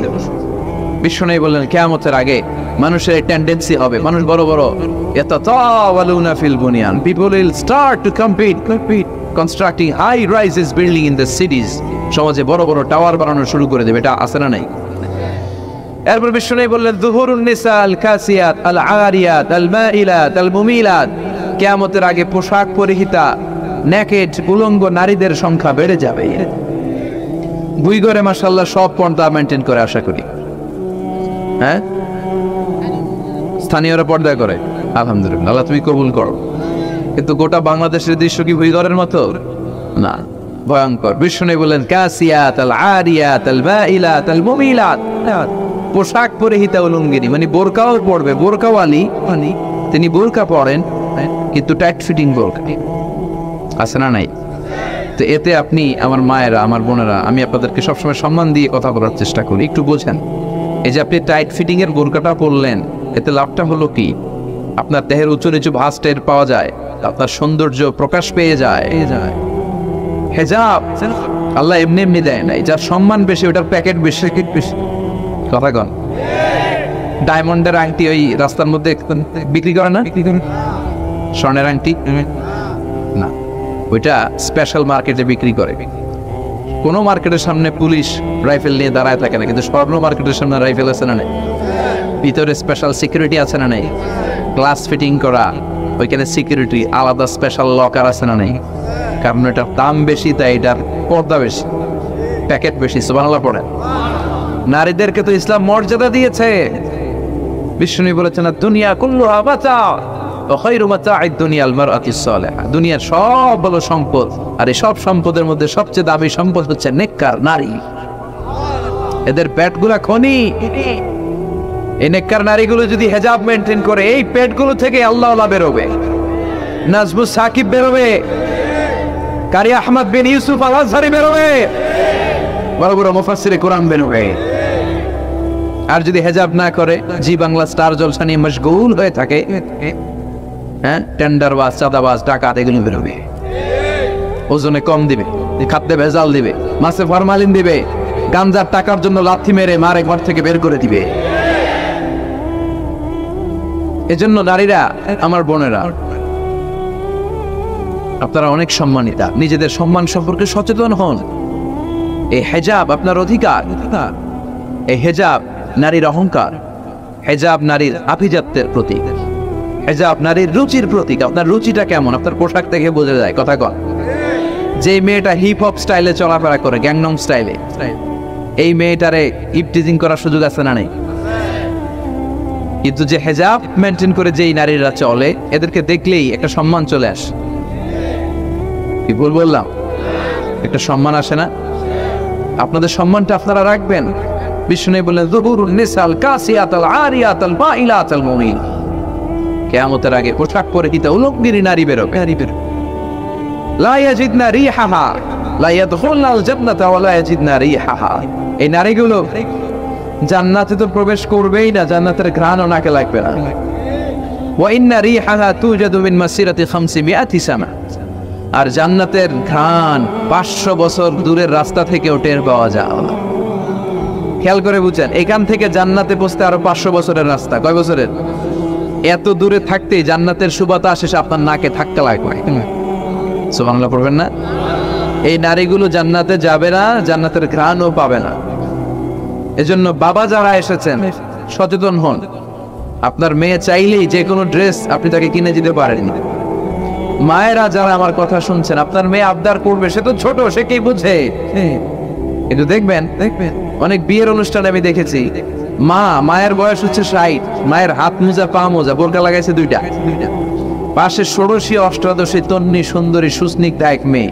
বিশ্বনবী বললেন কিয়ামতের আগে মানুষের টেন্ডেন্সি হবে, মানুষ বড় বড় ইয়াতাতাওয়ালুনা feel বুনিয়ান, people will start to compete constructing high rises building in the cities. সমাজে বড় বড় টাওয়ার বানানো শুরু করে দেবে। এটা আছে না নাই? এরপর বিশ্বনবী বললেন যুহুরুন নিসা আল কাসিয়াত আল আরিয়াত আল মাইলাত আল মুমিলাত, কিয়ামতের আগে পোশাক পরিহিতা নেকেড উলঙ্গ নারীদের সংখ্যা বেড়ে যাবে। বুইগরে মাশাআল্লাহ সব পর্দা মেনটেন করে, আশা করি। হ্যাঁ, স্থানীয়রা পর্দা করে, আলহামদুলিল্লাহ, আল্লাহ তুমি কবুল করো। কিন্তু গোটা বাংলাদেশের দৃশ্য কি বুইগরের মতো? না, ভয়ঙ্কর। বিষ্ণু বলেন কাসিয়াত আল আরিয়াত আল বাইলাত আল মুমিলাত, পোশাক পরিহিতা উলঙ্গিনী, মানে বোরকাও পরবে, বোরকাওয়ালি, মানে তিনি বোরকা পরেন কিন্তু টাইট ফিটিং বোরকা, আছে না নাই? তো এতে আপনি, আমার মায়েরা, আমার বোনেরা, আমি আপনাদেরকে সবসময় সম্মান দিয়ে কথা বলার চেষ্টা করি, একটু বোঝেন। এই যে আপনি টাইট ফিটিং এর বোরকাটা পরলেন, এতে লাভটা হলো কি? আপনার দেহের উঁচু নিচু ভাঁজ টের পাওয়া যায়, আপনার সৌন্দর্য প্রকাশ পেয়ে যায়। হেজাব আল্লাহ এমনি এমনি দেয় নাই, যার সম্মান বেশি ওটার প্যাকেট বেশি। কথা কন, ডায়মন্ডের আংটি ওই রাস্তার মধ্যে বিক্রি করে না, স্বর্ণের আংটি না, ওইটা স্পেশাল মার্কেটে বিক্রি করে। কোনো মার্কেটের সামনে পুলিশ রাইফেল নিয়ে দাঁড়ায় থাকে না, কিন্তু স্বর্ণ মার্কেটের সামনে রাইফেল আছে না নেই? ভিতরে স্পেশাল সিকিউরিটি আছে না নেই? গ্লাস ফিটিং করা, ওইখানে সিকিউরিটি আলাদা, স্পেশাল লকার আছে না নেই? কারণ এটার দাম বেশি, তাই এটার পর্দা বেশি, প্যাকেট বেশি। সুবহানাল্লাহ পড়েন। নারীদেরকে তো ইসলাম মর্যাদা দিয়েছে। বিষ্ণু বলেছেন দুনিয়া কুল্লুহা মাতা ওয়া খায়রু মাতা'আদ দুনিয়াল মারআতিস সালিহা, দুনিয়ার সব হলো সম্পদ, আর এই সব সম্পদের মধ্যে সবচেয়ে দামি সম্পদ হচ্ছে নেককার নারী। এদের পেটগুলা খনি। এই নেককার নারীগুলো যদি হেজাব মেনটেন করে, এই পেটগুলো থেকে আল্লাহ ওয়ালা বেরোবে, নাজমুস সাকিব বেরোবে, কারি আহমদ বিন ইউসুফ আল আজহারি বেরোবে, বড় বড় মুফাসসিরে কোরআন বেরোবে। আর যদি হেজাব না করে, জি বাংলা স্টার জলসা নিয়ে মশগুল হয়ে থাকে, হ্যাঁ, টেন্ডারবাজ, চাঁদাবাজ, ডাকাত, এগুলো বেরোবে। ওজনে কম দিবে, খাদ্যে ভেজাল দিবে, মাছে ফরমালিন দিবে, গাঞ্জার টাকার জন্য লাথি মেরে মারে ঘর থেকে বের করে দিবে। এজন্য নারীরা, আমার বোনেরা, আপনারা অনেক সম্মানিতা, নিজেদের সম্মান সম্পর্কে সচেতন হন। এই হেজাব আপনার অধিকার। এই হেজাব নারীর অহংকার, হেজাব নারীর আভিজাত্যের প্রতীক, হেজাব নারীর রুচির প্রতীক। আপনার রুচিটা কেমন আপনার পোশাক থেকে বোঝা যায়। কথা কন, যে মেয়েটা হিপ হপ স্টাইলে চলাফেরা করে, গ্যাংনং স্টাইলে, এই মেয়েটারে ইপটিজিং করার সুযোগ আছে না নেই? কিন্তু যে হেজাব মেনটেন করে যেই নারীরা চলে, এদেরকে দেখলেই একটা সম্মান চলে আসে। কি ভুল বললাম? একটা সম্মান আসে না? আপনাদের সম্মানটা আপনারা রাখবেন। বিষ্ণু বললেন যুহুরুন নিসাল কাসিয়াতাল আরিয়াতাল বাইলাতাল মুমিন, কিয়ামতের আগে পোশাক পরিহিত উলঙ্গিনী নারী বেরোবে। লা ইয়াজিদনা রিহাহা লা ইয়াদখুলনাল জান্নাতা ওয়া লা ইয়াজিদনা রিহাহা। এই নারীগুলো জান্নাতে তো প্রবেশ করবেই না, জান্নাতের ঘ্রাণও নাকে লাগবে না। ওয়া ইন্না রিহাহা তুজাদু মিন মাসিরাতি 500 সানা। আর জান্নাতের ঘ্রাণ 500 বছর দূরের রাস্তা থেকেও টের পাওয়া যায়। খেয়াল করে বুঝেন, এখান থেকে জান্নাতে পৌঁছতে আরো 500 বছরের রাস্তা। কয় বছরের? এত দূরে থাকতেই জান্নাতের সুবাতাস এসে আপনার নাকে ধাক্কা লাগবে। সুবহানাল্লাহ পড়বেন না? এই নারীগুলো জান্নাতে যাবে না, জান্নাতের ঘ্রাণও পাবে না। এজন্য বাবা যারা এসেছেন, সচেতন হন। আপনার মেয়ে চাইলেই যে কোনো ড্রেস আপনি তাকে কিনে দিতে পারেন না। মায়েরা যারা আমার কথা শুনছেন, আপনার মেয়ে আবদার করবে, সে তো ছোট, সে কি বুঝে? কিন্তু দেখবেন অনেক বিয়ের অনুষ্ঠানে আমি দেখেছি, মায়ের বয়স হচ্ছে 60, মায়ের হাত মোজা, পা মোজা, বোরকা লাগাইছে দুইটা, পাশে ষোড়শী অষ্টাদশী তন্নি সুন্দরী সুস্নিগ্ধা এক মেয়ে,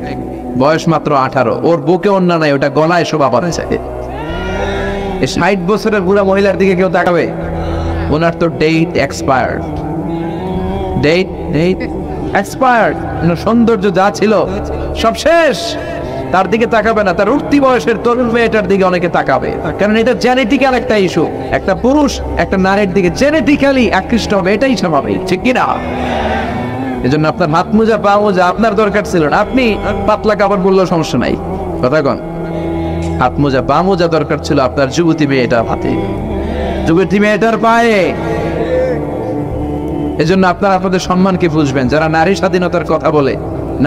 বয়স মাত্র 18, ওর বুকে অন্যা নাই, ওটা গলায় শোভা পাচ্ছে। এই 60 বছরের বুড়া মহিলার দিকে কেউ তাকাবে? ওনার তো ডেট এক্সপায়ার্ড, ডেট এক্সপায়ার্ড। সৌন্দর্য যা ছিল সব শেষ, তার দিকে তাকাবে না। তার উঠতি বয়সের তরুণ মেয়েটার দিকে অনেকে তাকাবে, কারণ এটা জেনেটিক্যাল একটা ইস্যু। একটা পুরুষ একটা নারীর দিকে জেনেটিক্যালি আকৃষ্ট হবে, এটাই স্বাভাবিক, ঠিক কিনা? এজন্য আপনার হাত মোজা, পা মোজা আপনার দরকার ছিল না, আপনি পাতলা কাপড় বললেও সমস্যা নাই। কথা কন, হাত মোজা, পা মোজা দরকার ছিল আপনার যুবতী মেয়েটার হাতে, যুবতী মেয়েটার পায়ে। এজন্য আপনারা আপনাদের সম্মানকে বুঝবেন। যারা নারী স্বাধীনতার কথা বলে,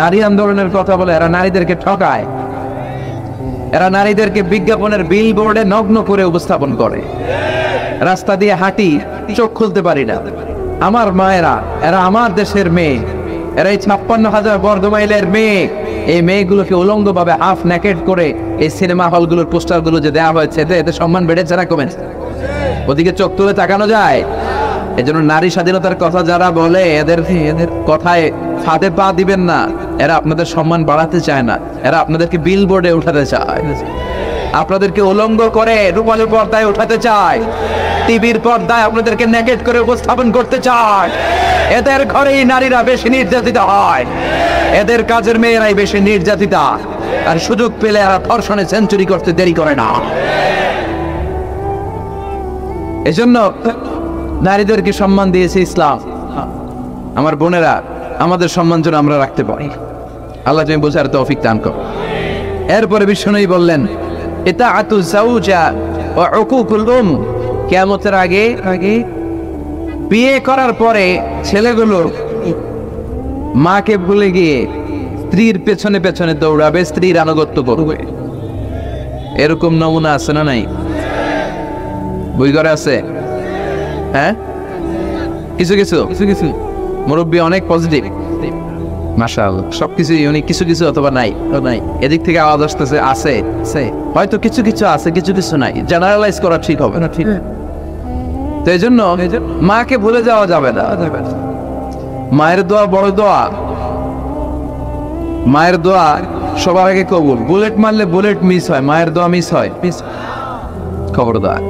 নারী আন্দোলনের কথা বলে, এরা নারীদেরকে ঠকায়। এরা নারীদেরকে বিজ্ঞাপনের বিল বোর্ডে নগ্ন করে উপস্থাপন করে। রাস্তা দিয়ে হাঁটি, চোখ খুলতে পারি না। আমার মায়েরা, এরা আমার দেশের মেয়ে, এরা এই 56,000 বর্গমাইলের মেয়ে, এই মেয়েগুলোকে উলঙ্গভাবে হাফ নেকেড করে এই সিনেমা হলগুলোর পোস্টারগুলো যে দেওয়া হয়েছে, এতে সম্মান বেড়েছে না কমেছে? ওদিকে চোখ তুলে তাকানো যায়? এই জন্য নারী স্বাধীনতার কথা যারা বলে এদের কথায় ফাঁদে পা দিবেন না। এরা আপনাদের সম্মান বাড়াতে চায় না, এরা আপনাদেরকে বিলবোর্ডে উঠাতে চায়, আপনাদেরকে উলঙ্গ করে রূপালীর পর্দায় উঠাতে চায়, টিভির পর্দায় আপনাদেরকে নেকেড করে উপস্থাপন করতে চায়। এদের ঘরেই নারীরা বেশি নির্যাতিত হয়, এদের কাজের মেয়েরাই বেশি নির্যাতিতা, আর সুযোগ পেলে এরা ধর্ষণে সেঞ্চুরি করতে দেরি করে না। এজন্য নারীদেরকে সম্মান দিয়েছে ইসলাম। আমার বোনেরা, আমাদের সম্মান যেন আমরা রাখতে পারি, আল্লাহ তুমি বোঝার তৌফিক দান করো। এরপরে বিষ্ণুই বললেন, ইতাআতু যাওজা ওয়া উকুকুল উম, কিয়ামতের আগে বিয়ে করার পরে ছেলেগুলো মাকে ভুলে গিয়ে স্ত্রীর পেছনে পেছনে দৌড়াবে, স্ত্রীর আনুগত্য করবে। এরকম নমুনা আছে না নাই? বই ঘরে আছে? হ্যাঁ, কিছু কিছু মুরব্বী অনেক পজিটিভ, মাশাআল্লাহ, সবকিছু ইউনিক, কিছু কিছু অথবা নাই। এদিক থেকে আওয়াজ আসতেছে আছে, হয়তো কিছু কিছু আছে, কিছু কিছু নাই। জেনারেলাইজ করা ঠিক হবে না, ঠিক? তো এই জন্য মাকে ভুলে যাওয়া যাবে না। মায়ের দোয়া বড় দোয়া, মায়ের দোয়া সবার আগে কবুল। বুলেট মারলে বুলেট মিস হয়, মায়ের দোয়া মিস হয়? খবরদার।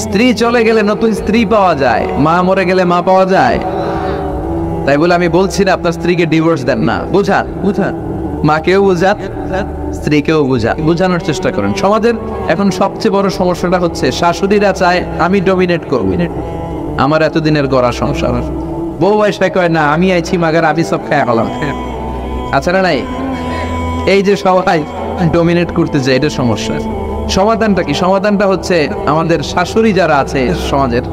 স্ত্রী চলে গেলে নতুন স্ত্রী পাওয়া যায়, মা মরে গেলে মা পাওয়া যায়? তাই বলে আমি বলছি না আপনার স্ত্রীকে ডিভোর্স দেন না, বুঝান, মাকেও বুঝান, স্ত্রীকেও বুঝানোর চেষ্টা করেন। সমাজের এখন সবচেয়ে বড় সমস্যাটা হচ্ছে শাশুড়িরা চায় আমি ডমিনেট করব, আমার এতদিনের গড়া সংসার। বউ এসে কয় না, আমি আইছি মাগার আমি সব খেয়ে হলাম। আচ্ছা না নাই? এই যে সবাই ডমিনেট করতে যায়, এটা সমস্যা। সমাধানটা কি? সমাধানটা হচ্ছে আমাদের শাশুড়ি যারা আছে সমাজের,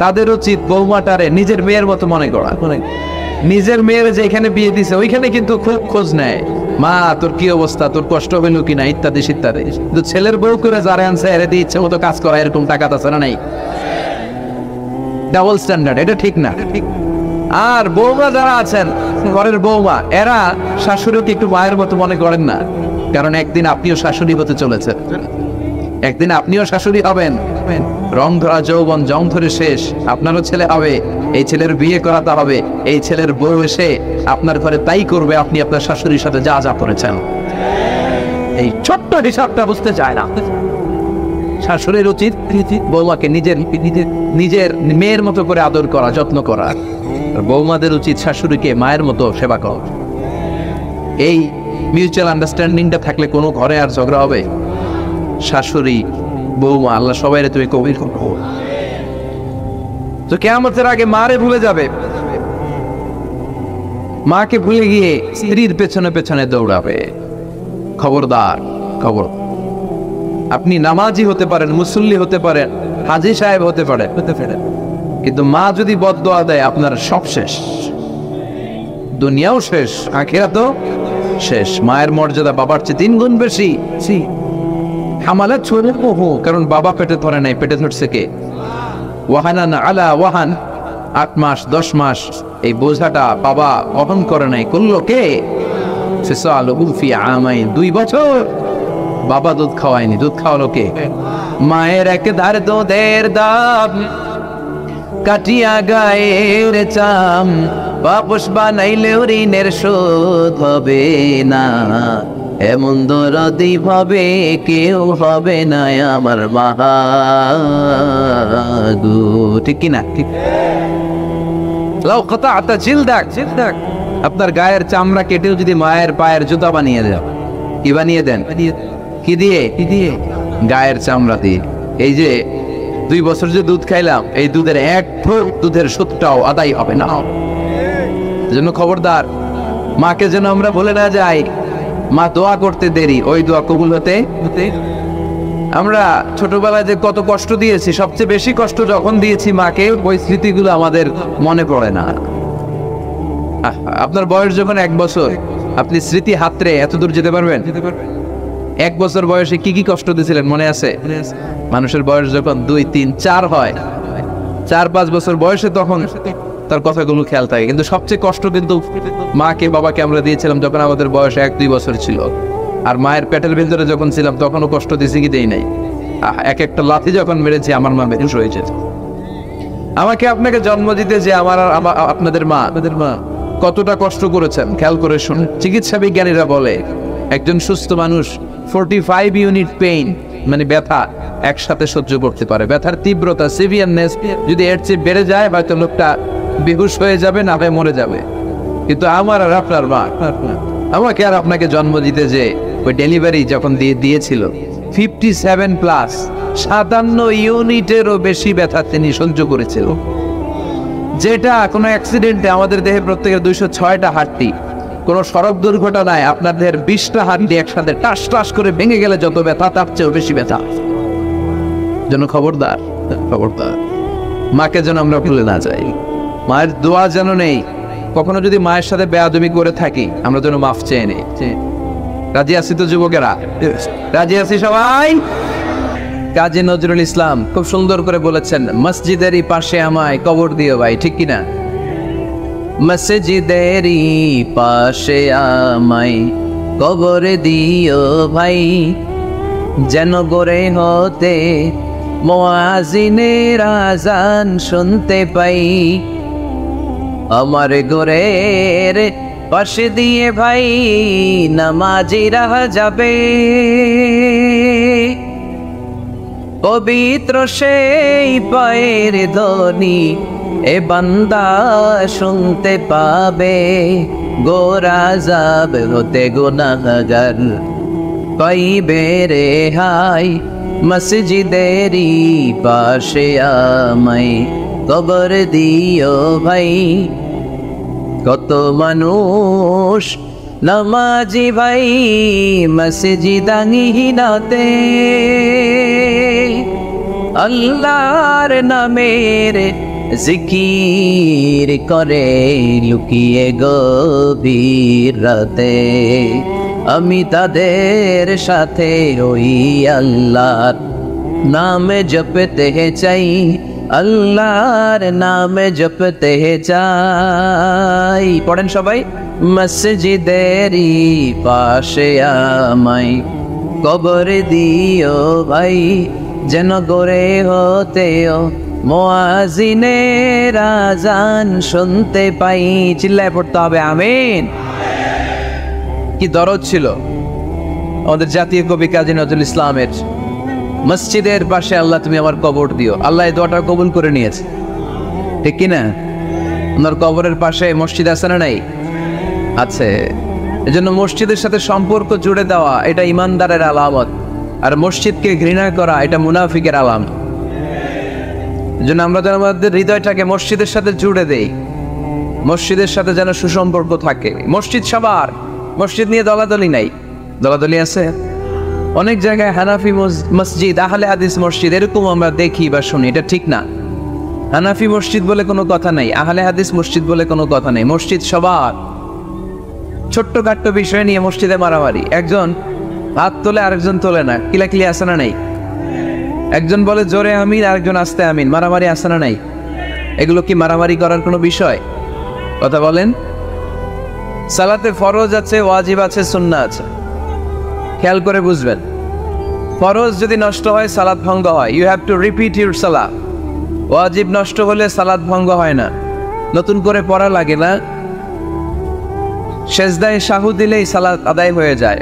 তাদের উচিত বৌমাটারে নিজের মেয়ের মতো মনে করা। নিজের মেয়ের যেখানে বিয়ে দিছে ওইখানে কিন্তু খুব খোঁজ নেয়, মা তোর কি অবস্থা, তোর কষ্ট হইল কিনা, ইত্যাদি ইত্যাদি। কিন্তু ছেলের বউ করে যারা আনছে এর দিয়ে ইচ্ছে মতো কাজ করা, এরকম টাকা আছে না নাই? ডাবল স্ট্যান্ডার্ড, এটা ঠিক না। আর বৌমা যারা আছেন, ঘরের বৌমা, এরা শাশুড়িকে একটু মায়ের মতো মনে করেন না, কারণ একদিন আপনিও শাশুড়ি হতে চলেছেন, একদিন আপনিও শাশুড়ি হবেন। রং ধরা যৌবন জং ধরে শেষ, আপনারও ছেলে হবে, এই ছেলের বিয়ে করাতে হবে, এই ছেলের বউ এসে আপনার ঘরে তাই করবে আপনি আপনার শাশুড়ির সাথে যা যা করেছেন। এই ছোট্ট হিসাবটা বুঝতে চায় না। শাশুড়ির উচিত বৌমাকে নিজের মেয়ের মতো করে আদর করা, যত্ন করা। বৌমাদের উচিত শাশুড়িকে মায়ের মতো সেবা করা। এই মিউচুয়াল আন্ডারস্ট্যান্ডিংটা থাকলে কোনো ঘরে আর ঝগড়া হবে? শাশুড়ি বৌমা, আল্লাহ সবাই তুমি কবির করো। তো কিয়ামতের আগে মারে ভুলে যাবে, মাকে ভুলে গিয়ে স্ত্রীর পেছনে পেছনে দৌড়াবে। খবরদার, খবর। আপনি নামাজি হতে পারেন, মুসল্লি হতে পারেন, হাজী সাহেব হতে পারেন, কিন্তু মা যদি বদদোয়া দেয় আপনার সব শেষ, দুনিয়াও শেষ, আখিরাতও শেষ। মায়ের মর্যাদা বাবার চেয়ে 3 গুণ বেশি। হামালাত ছুঁড়ে বহু, কারণ বাবা পেটে ধরে নাই, পেটে ধরছে কে? ওয়াহানান আলা ওয়াহান, 8 মাস 10 মাস এই বোঝাটা বাবা বহন করে নাই, করলো কে? ফিসালুহু ফি আমাইন, 2 বছর বাবা দুধ খাওয়ায়নি, দুধ খাওয়ালো কে? মায়ের এক ধার দুধের দাম কাটিয়া গায়ের চাম, বাপস বানাইলেও ঋণের শোধ হবে না, এমন দরদি ভাবে কেউ হবে না আমার মাহাগু। ঠিক কিনা? ঠিক। লাউ কাতাআতা জিলদাক, আপনার গায়ের চামড়া কেটেও যদি মায়ের পায়ের জুতা বানিয়ে দেন, কি বানিয়ে দেন? কি দিয়ে? গায়ের চামড়া দিয়ে। এই যে 2 বছর যে দুধ খাইলাম, এই দুধের 1 ঢোক দুধের সুদটাও আদায় হবে না। এজন্য খবরদার, মাকে যেন আমরা ভুলে না যাই। মা দোয়া করতে দেরি, ওই দোয়া কবুল হতে। আমরা ছোটবেলায় যে কত কষ্ট দিয়েছি, সবচেয়ে বেশি কষ্ট যখন দিয়েছি মাকে, ওই স্মৃতিগুলো আমাদের মনে পড়ে না। আপনার বয়স যখন 1 বছর, আপনি স্মৃতি হাতরে এত দূর যেতে পারবেন? 1 বছর বয়সে কি কি কষ্ট দিয়েছিলেন মনে আছে? মানুষের বয়স যখন 2, 3, 4 হয়, 4-5 বছর বয়সে তখন তার কথাগুলো খেয়াল থাকে। কিন্তু সবচেয়ে কষ্ট কিন্তু মাকে বাবাকে আমরা দিয়েছিলাম যখন আমাদের বয়স 1-2 বছর ছিল। আর মায়ের পেটের ভিতরে যখন ছিলাম তখনও কষ্ট দিয়েছি কি দেই নাই? এক একটা লাথি যখন মেরেছি আমার মা বেহুশ হয়ে যেত। আমাকে আপনাকে জন্ম দিতে যে আপনাদের মা কতটা কষ্ট করেছেন খেয়াল করে শুনুন। চিকিৎসা বিজ্ঞানীরা বলে একজন সুস্থ মানুষ 45 ইউনিট পেইন মানে ব্যথা একসাথে সহ্য করতে পারে। ব্যথার তীব্রতা সিভিয়ারনেস যদি এর চেয়ে বেড়ে যায় হয়তো লোকটা বেহুশ হয়ে যাবে, না হয়ে মরে যাবে। কিন্তু আমার আর আপনার মা আমাকে আর আপনাকে জন্ম দিতে যে ওই ডেলিভারি যখন দিয়েছিল 57+, 57 ইউনিটেরও বেশি ব্যথা তিনি সহ্য করেছিল। যেটা কোনো অ্যাক্সিডেন্টে আমাদের দেহে প্রত্যেকের 206টা হাড্ডি, কোনো সড়ক দুর্ঘটনায় আপনার দেহের 20টা হাড্ডি একসাথে টাস টাস করে ভেঙে গেলে যত ব্যথা তার চেয়েও বেশি ব্যথা। যেন খবরদার মাকে যেন আমরা ভুলে না যাই। মায়ের দোয়া যেন নেই। কখনো যদি মায়ের সাথে বেয়াদবি করে থাকি আমরা যেন মাফ চেয়ে নেই। রাজি আছি তো যুবকেরা? রাজি আছি সবাই? কাজী নজরুল ইসলাম খুব সুন্দর করে বলেছেন, মসজিদেরই পাশে আমায় কবর দিও ভাই, ঠিক কিনা? মসজিদেরই পাশে আমায় কবর দিও ভাই, যেন গড়ে হতে মুয়াজ্জিনের আযান শুনতে পাই। আমার ঘরের পাশে দিয়ে ভাই নামাজিরা যাবে, পবিত্র সেই পায়ের ধ্বনি এ বান্দা শুনতে পাবে। গোরা যাব হতে গুনাহগার পাইবে রেহাই, মসজিদেরই পাশে আমায় কবর দিও ভাই। কত মানুষ নামাজি ভাই মসজিদাঙ্গিনাতে, আল্লাহর নামের জিকির করে লুকিয়ে গভীর রাতে। আমি তাদের সাথে ওই আল্লাহর নাম জপতে চাই, আল্লাহর নাম জপতে চাই। পড়েন সবাই, মসজিদেরই পাশে আমায় কবর দিও ভাই, যেন গড়ে হতেও মুয়াজ্জিনের আযান শুনতে পাই। চিল্লায় পড়তে হবে আমিন। কি দরদ ছিল আমাদের জাতীয় কবি কাজী নজরুল ইসলামের, মসজিদের পাশে আল্লাহ তুমি আমার কবর দিও। আল্লাহ এই দোয়াটা কবুল করে নিয়েছে, ঠিক কিনা? ওনার কবরের পাশে মসজিদ আছে না নাই? আছে। এজন্য মসজিদের সাথে সম্পর্ক জুড়ে দেওয়া এটা ইমানদারের আলামত, আর মসজিদকে ঘৃণা করা এটা মুনাফিকের আলামত। এজন্য আমরা যেন আমাদের হৃদয়টাকে মসজিদের সাথে জুড়ে দেই, মসজিদের সাথে যেন সুসম্পর্ক থাকে। মসজিদ সবার, মসজিদ নিয়ে দলাদলি নাই। দলাদলি আছে অনেক জায়গায়, হানাফি মসজিদ, আহলে হাদিস মসজিদ এরকম আমরা দেখি বা শুনি, এটা ঠিক না। হানাফি মসজিদ বলে কোনো কথা নাই, আহলে হাদিস মসজিদ বলে কোনো কথা নাই। মসজিদ সবার। ছোট্ট খাট্ট বিষয় নিয়ে মসজিদে মারামারি, একজন হাত তোলে আরেকজন তোলে না, কিলাকিলি আছে না নাই? একজন বলে জোরে আমিন আরেকজন আস্তে আমিন, মারামারি আছে না নাই? এগুলো কি মারামারি করার কোনো বিষয়? কথা বলেন। সালাতে ফরজ আছে, ওয়াজিব আছে, সুন্নাহ আছে। খেয়াল করে বুঝবেন, ফরজ যদি নষ্ট হয় সালাত ভঙ্গ হয়, you have to repeat your সালাত। ওয়াজিব নষ্ট হলে সালাত ভঙ্গ হয় না, নতুন করে পড়া লাগে না, সেজদায় সাহু দিলেই সালাত আদায় হয়ে যায়।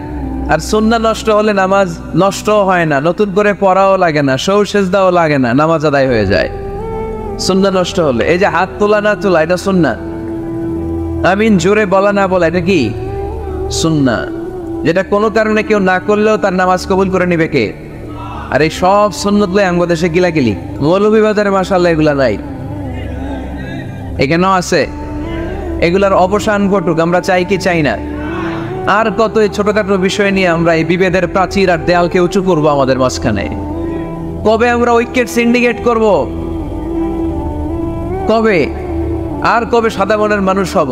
আর সুন্নাহ নষ্ট হলে নামাজ নষ্টও হয় না, নতুন করে পড়াও লাগে না, সৌ সেজদাও লাগে না, নামাজ আদায় হয়ে যায় সুন্নাহ নষ্ট হলে। এই যে হাত তোলা না তোলা এটা সুন্নাহ, আমিন জোরে বলা না বলা এটা কি সুন্নাহ, যেটা কোনো কারণে কেউ না করলেও তার নামাজ কবুল করে নিবে কে? আর এই সব সুন্নত লয়ে আঙ্গ দেশে গিলাগিলি, মৌলভীবাজারে মাশাআল্লাহ এগুলা নাই, এখানেও আছে। এগুলার অবসান ঘটুক, আমরা চাই কি চাই না? আর কত এই ছোটখাটো বিষয় নিয়ে আমরা এই বিভেদের প্রাচীর আর দেয়ালকে উঁচু করবো আমাদের মাঝখানে? কবে আমরা ঐক্যের সিন্ডিকেট করব? কবে? আর কবে সাদা মনের মানুষ হব?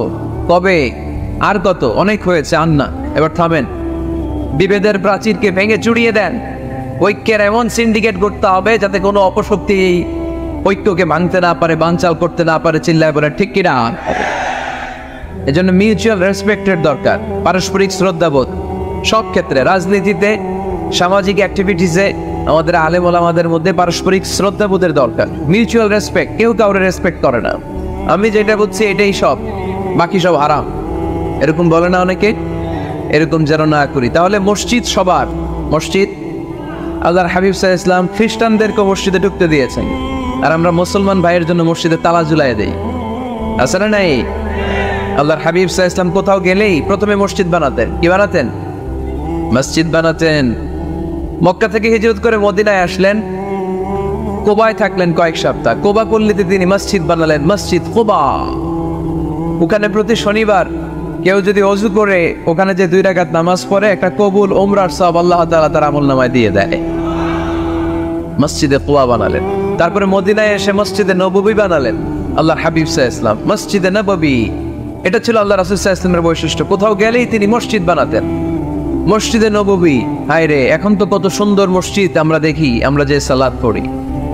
কবে? আর কত? অনেক হয়েছে, আর না, এবার থামেন। বিভেদের প্রাচীরকে ভেঙে চুড়িয়ে দেন, ঐক্যের এমন সিন্ডিকেট করতে হবে যাতে কোনো অপশক্তি ঐক্যকে ভাঙতে না পারে, বানচাল করতে না পারে, চিল্লায় বলে ঠিক কিনা? এজন্য মিউচুয়াল রেসপেক্টের দরকার, পারস্পরিক শ্রদ্ধাবোধ সব ক্ষেত্রে, রাজনীতিতে, সামাজিক অ্যাক্টিভিটিসে আমাদের আলেম ওলামাদের মধ্যে পারস্পরিক শ্রদ্ধাবোধের দরকার, মিউচুয়াল রেসপেক্ট। কেউ কাউরে রেসপেক্ট করে না, আমি যেটা বুঝছি এটাই সব, বাকি সব হারাম, এরকম বলে না অনেকে? এরকম যেন না করি। তাহলে মসজিদ সবার, মসজিদ আল্লাহর হাবিব সাল্লাল্লাহু আলাইহি ওয়াসাল্লাম খ্রিস্টানদেরকে মসজিদে ঢুকতে দিয়েছেন, আর আমরা মুসলমান ভাইয়ের জন্য মসজিদে তালা ঝুলাই দেই, আছে না নাই? আল্লাহর হাবিব সাল্লাল্লাহু আলাইহি ওয়াসাল্লাম কোথাও গেলেই প্রথমে মসজিদ বানাতেন। কি বানাতেন? মসজিদ বানাতেন। মক্কা থেকে হিজরত করে মদিনায় আসলেন, কোবায় থাকলেন কয়েক সপ্তাহ। কোবা পল্লীতে তিনি মসজিদ বানালেন, মসজিদ কোবা। ওখানে প্রতি শনিবার কেউ যদি ওযু করে ওখানে যে 2 রাকাত নামাজ পড়ে, একটা কবুল ওমরার সওয়াব আল্লাহ তাআলা তার আমলনামায় দিয়ে দেয়। মসজিদে কোবা বানালেন। তারপরে মদিনায় এসে মসজিদে নববী বানালেন আল্লাহর হাবিব সাল্লাল্লাহু আলাইহি ওয়াসাল্লাম, মসজিদে নববী। এটা ছিল আল্লাহ রাসূল সাল্লাল্লাহু আলাইহি ওয়াসাল্লামের বৈশিষ্ট্য। কোথাও গেলেই তিনি মসজিদ বানাতেন, মসজিদে নববী। হায় রে, এখন তো কত সুন্দর মসজিদ আমরা দেখি, আমরা যে সালাত পড়ি।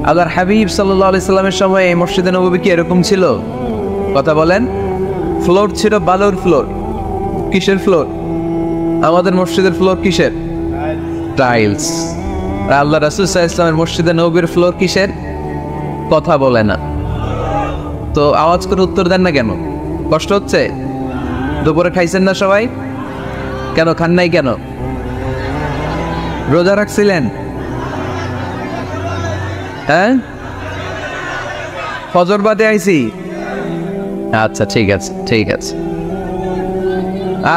আল্লাহর হাবিব সাল্লাল্লাহু আলাইহি সাল্লামের সময় এই মসজিদে নববী কি এরকম ছিল? কথা বলেন। ফ্লোর ছিল বালুর ফ্লোর। কিসের ফ্লোর? আমাদের মসজিদের ফ্লোর কিসের? টাইলস। আর আল্লাহ রাসূল সাল্লাল্লাহু আলাইহি ওয়াসাল্লামের মসজিদে নববীর ফ্লোর কিসের? কথা বলে না তো, আওয়াজ করে উত্তর দেন না কেন? কষ্ট হচ্ছে? দুপুরে খাইছেন না সবাই? কেন খান নাই কেন? রোজা রাখছিলেন? হ্যাঁ, ফজর বাদে আইছি। আচ্ছা ঠিক আছে, ঠিক আছে।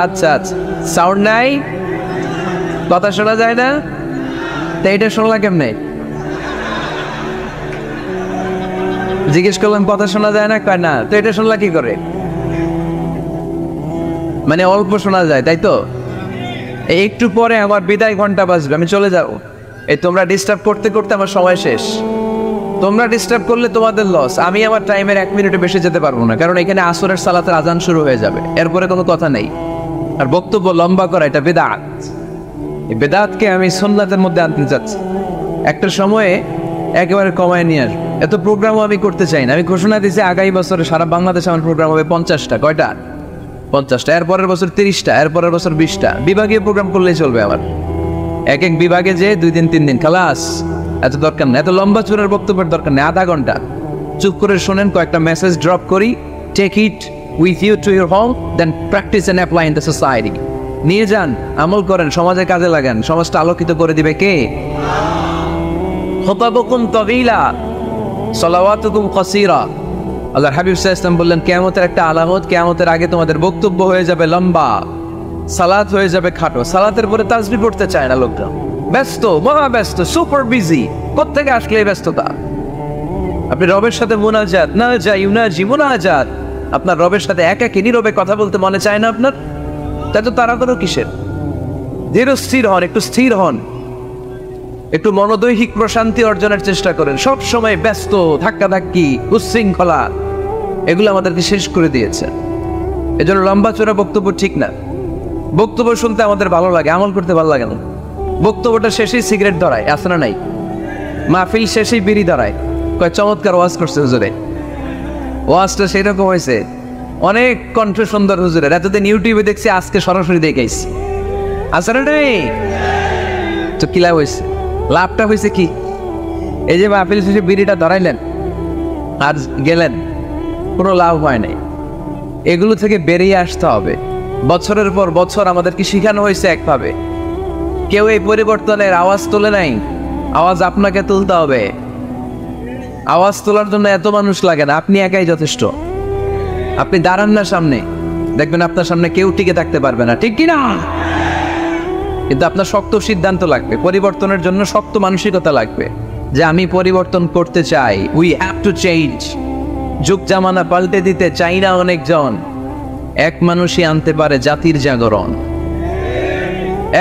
আচ্ছা আচ্ছা, সাউন্ড নাই, কথা শোনা যায় না? তো এটা শুনলা কেমনে? জিজ্ঞেস করলাম কথা শোনা যায় না, কয় না। তো এটা শুনলা কি করে? মানে অল্প শোনা যায়, তাই তো? একটু পরে আমার বিদায় ঘন্টা বাজবে, আমি চলে যাব। এই তোমরা ডিস্টার্ব করতে করতে আমার সময় শেষ। তোমরা ডিস্টার্ব করলে তোমাদের লস। আমি আমার টাইমের 1 মিনিটে বেশি যেতে পারবো না, কারণ এখানে আসরের সালাতের আজান শুরু হয়ে যাবে, এরপরে কোনো কথা নেই। আর বক্তব্য লম্বা করা এটা বেদাত। এই বেদাতকে আমি সুন্নাতের মধ্যে আনতে চাচ্ছি। একটা সময়ে একেবারে কমায় নিয়ে আসবো। এত প্রোগ্রামও আমি করতে চাই না। আমি ঘোষণা দিয়েছি আগামী বছরে সারা বাংলাদেশে আমার প্রোগ্রাম হবে 50টা। কয়টা? 50টা। এরপরের বছর 30টা, এরপরের বছর 20টা। বিভাগীয় প্রোগ্রাম করলেই চলবে আমার। এক এক বিভাগে যে 2 দিন 3 দিন খালাস। এত দরকার নেই, এত লম্বা চূড়ার বক্তব্যের দরকার নেই। আধা ঘন্টা চুপ করে শোনেন, কয়েকটা মেসেজ ড্রপ করি, take it with you to your home, then practise and apply in the society. নিয়ে যান, আমল করেন, সমাজে কাজে লাগান। সমাজটা আলোকিত করে দিবে কে? খুতাবুকুম তাওয়িলা সালাওয়াতুকুম কাসীরা। আল্লাহর হাবিব সাল্লাল্লাহু আলাইহি ওয়াসাল্লাম বললেন, কিয়ামতের একটা আলামত, কিয়ামতের আগে তোমাদের বক্তব্য হয়ে যাবে লম্বা, সালাত হয়ে যাবে খাটো। সালাতের পরে তাসবিহ পড়তে চায় না লোকটা, ব্যস্ত, মহা ব্যস্ত, সুপার বিজি। কোত্থেকে আসলে এই ব্যস্ততা? আপনি রবের সাথে মুনাজাত, না যা ইউনাজি মুনাজাত, আপনার রবের সাথে একাকী নীরবে কথা বলতে মনে চায় না আপনার? তাই তো তাড়াতাড়ি কিসের? ধীর স্থির হন, একটু স্থির হন, একটু মনোদৈহিক প্রশান্তি অর্জনের চেষ্টা করেন। সব সময় ব্যস্ত, ধাক্কাধাক্কি, উচ্ছৃঙ্খলা, এগুলো আমাদেরকে শেষ করে দিয়েছে। এজন্য লম্বা চোরা বক্তব্য ঠিক না। বক্তব্য শুনতে আমাদের ভালো লাগে, আমল করতে ভালো লাগে না। বক্তব্যটা শেষেই সিগারেট ধরায়, আছে না নাই? মাহফিল শেষেই বিড়ি ধরায়, কয় চমৎকার ওয়াজ করছে হুজুরে। ওয়াজটা সেরকম হয়েছে, অনেক কণ্ঠ সুন্দর হুজুরের। এতদিন ইউটিউবে দেখছি, আজকে সরাসরি দেখাইছি, আছে না নাই? তো কি লাভ হয়েছে? লাভটা হয়েছে কি? এই যে মাহফিল শেষে বিড়িটা ধরাইলেন আর গেলেন, কোনো লাভ হয় নাই। এগুলো থেকে বেরিয়ে আসতে হবে। বছরের পর বছর আমাদেরকে শিখানো হয়েছে একভাবে, কেউ এই পরিবর্তনের আওয়াজ তোলে নাই। আওয়াজ আপনাকে তুলতে হবে। আওয়াজ তোলার জন্য এত মানুষ লাগে না, আপনি একাই যথেষ্ট। আপনি দাঁড়ান না সামনে, দেখবেন আপনার সামনে কেউ টিকে থাকতে পারবে না, ঠিক কিনা? কিন্তু আপনার শক্ত সিদ্ধান্ত লাগবে, পরিবর্তনের জন্য শক্ত মানসিকতা লাগবে, যে আমি পরিবর্তন করতে চাই। We have to change. যুগ জামানা পাল্টে দিতে চাই না অনেকজন। এক মানুষই আনতে পারে জাতির জাগরণ।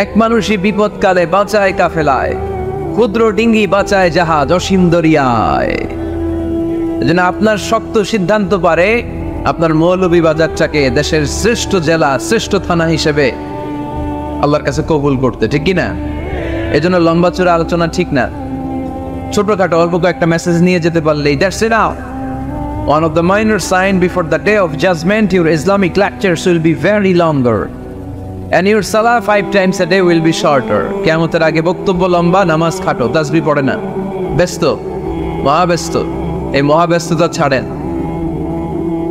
এক মানুষই বিপদকালে বাঁচায় কাফেলায়, ক্ষুদ্র ডিঙ্গি বাঁচায় জাহাজ অসীম দরিয়ায়। এজন্য আপনার শক্ত সিদ্ধান্ত পারে আপনার মৌলভীবাজারটাকে দেশের শ্রেষ্ঠ জেলা, শ্রেষ্ঠ থানা হিসেবে আল্লাহর কাছে কবুল করতে, ঠিক কিনা? এজন্য লম্বা চূড়া আলোচনা ঠিক না। ছোটখাটো অল্প কয়েকটা মেসেজ নিয়ে যেতে পারলেই that's enough. One of the minor signs before the day of judgment, your Islamic lectures will be very longer. And your salah 5 times a day will be shorter. কিয়ামতের আগে বক্তব্য লম্বা, নামাজ খাটো, তাসবিহ পড়ে না, ব্যস্ত, মহাব্যস্ত। এই মহাব্যস্ততা ছাড়েন,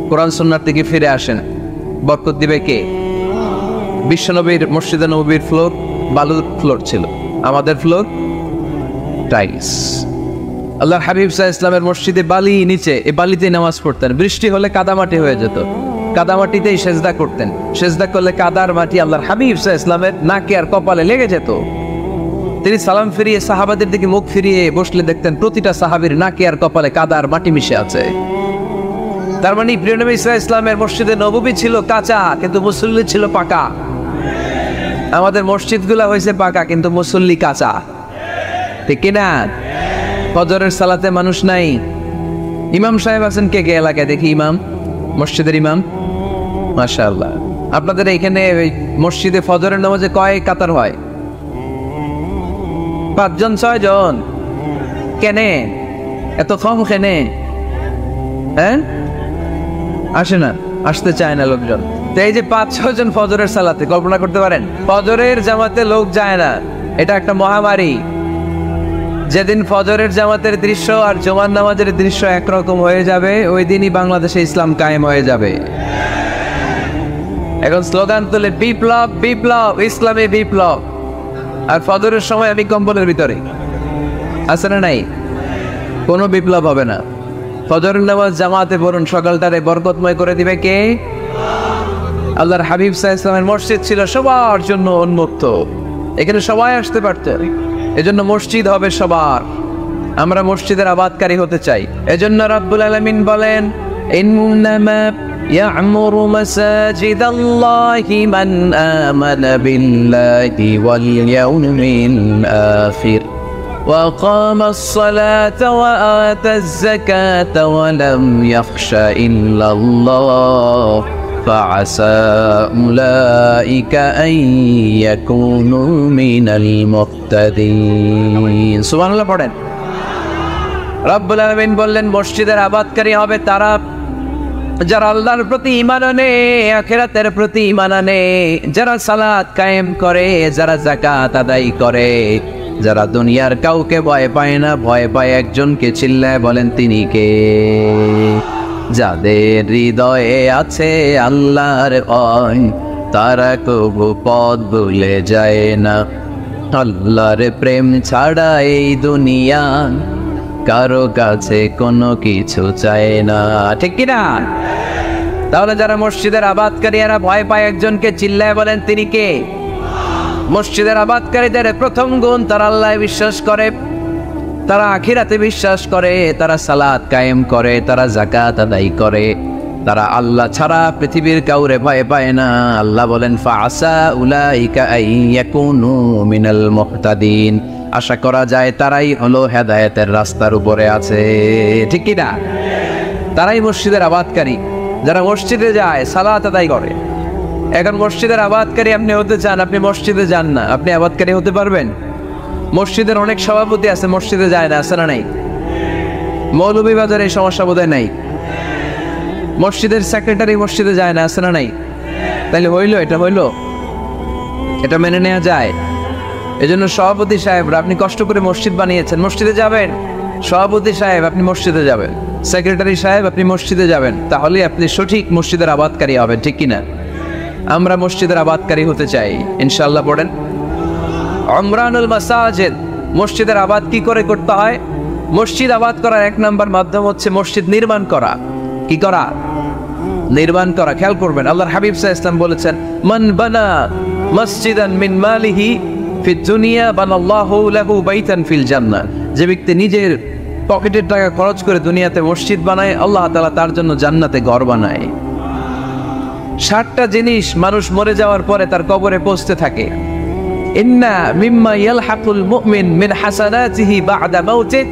কোরআন সুন্নাহর দিকে ফিরে আসেন। বরকত দিবে কে? বিশ্বনবীর মসজিদে নববীর ফ্লোর বালুর ফ্লোর ছিল, আমাদের ফ্লোর টাইলস। আল্লাহর হাবিব সাল্লাল্লাহু আলাইহি ওয়াসাল্লামের মসজিদে বালি নিচে, এই বালিতেই নামাজ পড়তেন। বৃষ্টি হলে কাদামাটি হয়ে যেত, কাদামাটিতেই সেজদা করতেন। সেজদা করলে কাদার মাটি আল্লাহর হাবিব সাল্লাল্লাহু আলাইহি ওয়াসাল্লামের নাকে আর কপালে লেগে যেত। তিনি সালাম ফিরিয়ে সাহাবাদের দিকে মুখ ফিরিয়ে বসলে দেখতেন প্রতিটা সাহাবীর নাকে আর কপালে কাদার মাটি মিশে আছে। তার মানে প্রিয় নবী সাল্লাল্লাহু আলাইহি ওয়াসাল্লামের মসজিদে নববী ছিল কাঁচা, কিন্তু মুসল্লি ছিল পাকা। আমাদের মসজিদগুলো হয়েছে পাকা, কিন্তু মুসল্লি কাঁচা, ঠিক কিনা? ফজরের সালাতে মানুষ নাই। ইমাম সাহেব আছেন কে কে এলাকায়? দেখি ইমাম, মসজিদের ইমাম, মাশাআল্লাহ। আপনাদের এখানে মসজিদে ফজরের নামাজে কয় কাতার হয়? 5 জন 6 জন। কেনে এত কম? কেনে? হ্যাঁ, আসে না, আসতে চায় না লোকজন। তো এই যে 5-6 জন ফজরের সালাতে, কল্পনা করতে পারেন ফজরের জামাতে লোক যায় না, এটা একটা মহামারী। যেদিন ফজরের জামাতের দৃশ্য আর জুমার নামাজের দৃশ্য একরকম হয়ে যাবে, ওই দিনই বাংলাদেশে ইসলাম কায়েম হয়ে যাবে। এখন স্লোগান তুলে বিপ্লব বিপ্লব, ইসলামী বিপ্লব। আর ফজরের সময় আমি কম্বলের ভিতরে, আছে না নাই? কোনো বিপ্লব হবে না। ফজরের নামাজ জামাতে পড়ুন, সকালটারে বরকতময় করে দিবে কে? আল্লাহর হাবিব সাল্লাল্লাহু আলাইহি ওয়াসাল্লামের মসজিদ ছিল সবার জন্য উন্মুক্ত, এখানে সবাই আসতে পারতেন। এজন্য মসজিদ হবে সবার। আমরা মসজিদের আবাদকারী হতে চাই। এজন্য রাব্বুল আলামিন বলেন, ইন্নামা ইয়া'মুরু মাসাজিদাল্লাহি মান আমানা বিল্লাহি ওয়াল ইয়াউমিল আখির ওয়া আকামাস সালাতা ওয়া আতাজ যাকাতা ওয়া লাম ইয়াখশা ইল্লাল্লাহ فعسى أولئك أن يكونوا من المهتدين সুবহানাল্লাহ পড়েন। রব্বুল আলামিন বললেন মসজিদের আবাদকারী হবে তারা যারা আল্লাহর প্রতি ঈমান আনে, আখিরাতের প্রতি ঈমান আনে, যারা সালাত কায়েম করে, যারা যাকাত আদায় করে, যারা দুনিয়ার কাউকে ভয় পায় না, ভয় পায় একজনকে। চিল্লায় বলেন তিনি কে? যাদের হৃদয়ে আছে আল্লাহর ভয়, তারা কবু পথ ভুলে যায় না। আল্লাহর প্রেম ছাড়া এই দুনিয়া কারো কাছে কোনো কিছু চায় না, ঠিক কিনা? তাহলে যারা মসজিদের আবাদকারী এরা ভয় পায় একজনকে, চিল্লায় বলেন তিনি কে? মসজিদের আবাদকারীদের প্রথম গুণ, তারা আল্লাহ বিশ্বাস করে, তারা আখিরাতে বিশ্বাস করে, তারা সালাত কায়েম করে, তারা যাকাত আদায় করে, তারা আল্লাহ ছাড়া পৃথিবীর কাউরে ভয় পায় না। আল্লাহ বলেন ফাআসা উলাইকা আইয়াকুনু মিনাল মুহতাদিন, আশা করা যায় তারাই হলো হেদায়েতের রাস্তার উপরে আছে, ঠিক কি না? তারাই মসজিদের আবাদকারী, যারা মসজিদে যায়, সালাত আদায় করে। এখন মসজিদের আবাদকারী আপনি হতে চান, আপনি মসজিদে যান না, আপনি আবাদকারী হতে পারবেন? মসজিদের অনেক সভাপতি আছে, মসজিদে যায় না, আছে না নাই? মৌলভীবাজারে এই সমস্যা বোধহয় নাই। মসজিদের সেক্রেটারি মসজিদে যায় না, আছে না নাই? তাইলে হইলো, এটা হইলো, এটা মেনে নেওয়া যায়? এজন্য সভাপতি সাহেবরা, আপনি কষ্ট করে মসজিদ বানিয়েছেন, মসজিদে যাবেন। সভাপতি সাহেব আপনি মসজিদে যাবেন, সেক্রেটারি সাহেব আপনি মসজিদে যাবেন, তাহলে আপনি সঠিক মসজিদের আবাদকারী হবেন, ঠিক কিনা? আমরা মসজিদের আবাদকারী হতে চাই ইনশাআল্লাহ। পড়েন উমরানুল মাসাজিদ। মসজিদের আবাদ কি করে করতে হয়? মসজিদ আবাদ করার 1 নম্বর মাধ্যম হচ্ছে মসজিদ নির্মাণ করা। কি করা? নির্মাণ করা। খেয়াল করবেন, আল্লাহর হাবিব সাল্লাল্লাহু আলাইহি ওয়াসাল্লাম বলেছেন, মান বানা মসজিদান মিন মালিহি ফিদ দুনিয়া বানাল্লাহু লাহু বাইতান ফিল জান্নাহ। যে ব্যক্তি নিজের পকেটের টাকা খরচ করে দুনিয়াতে মসজিদ বানায়, আল্লাহ তাআলা তার জন্য জান্নাতে ঘর বানায়। 60টা জিনিস মানুষ মরে যাওয়ার পরে তার কবরে পৌঁছতে থাকে। ইন্না মিম্মা ইয়ালহাকুল মুমিন মিন হাসানাতিহি বা'দা মাউতিহি।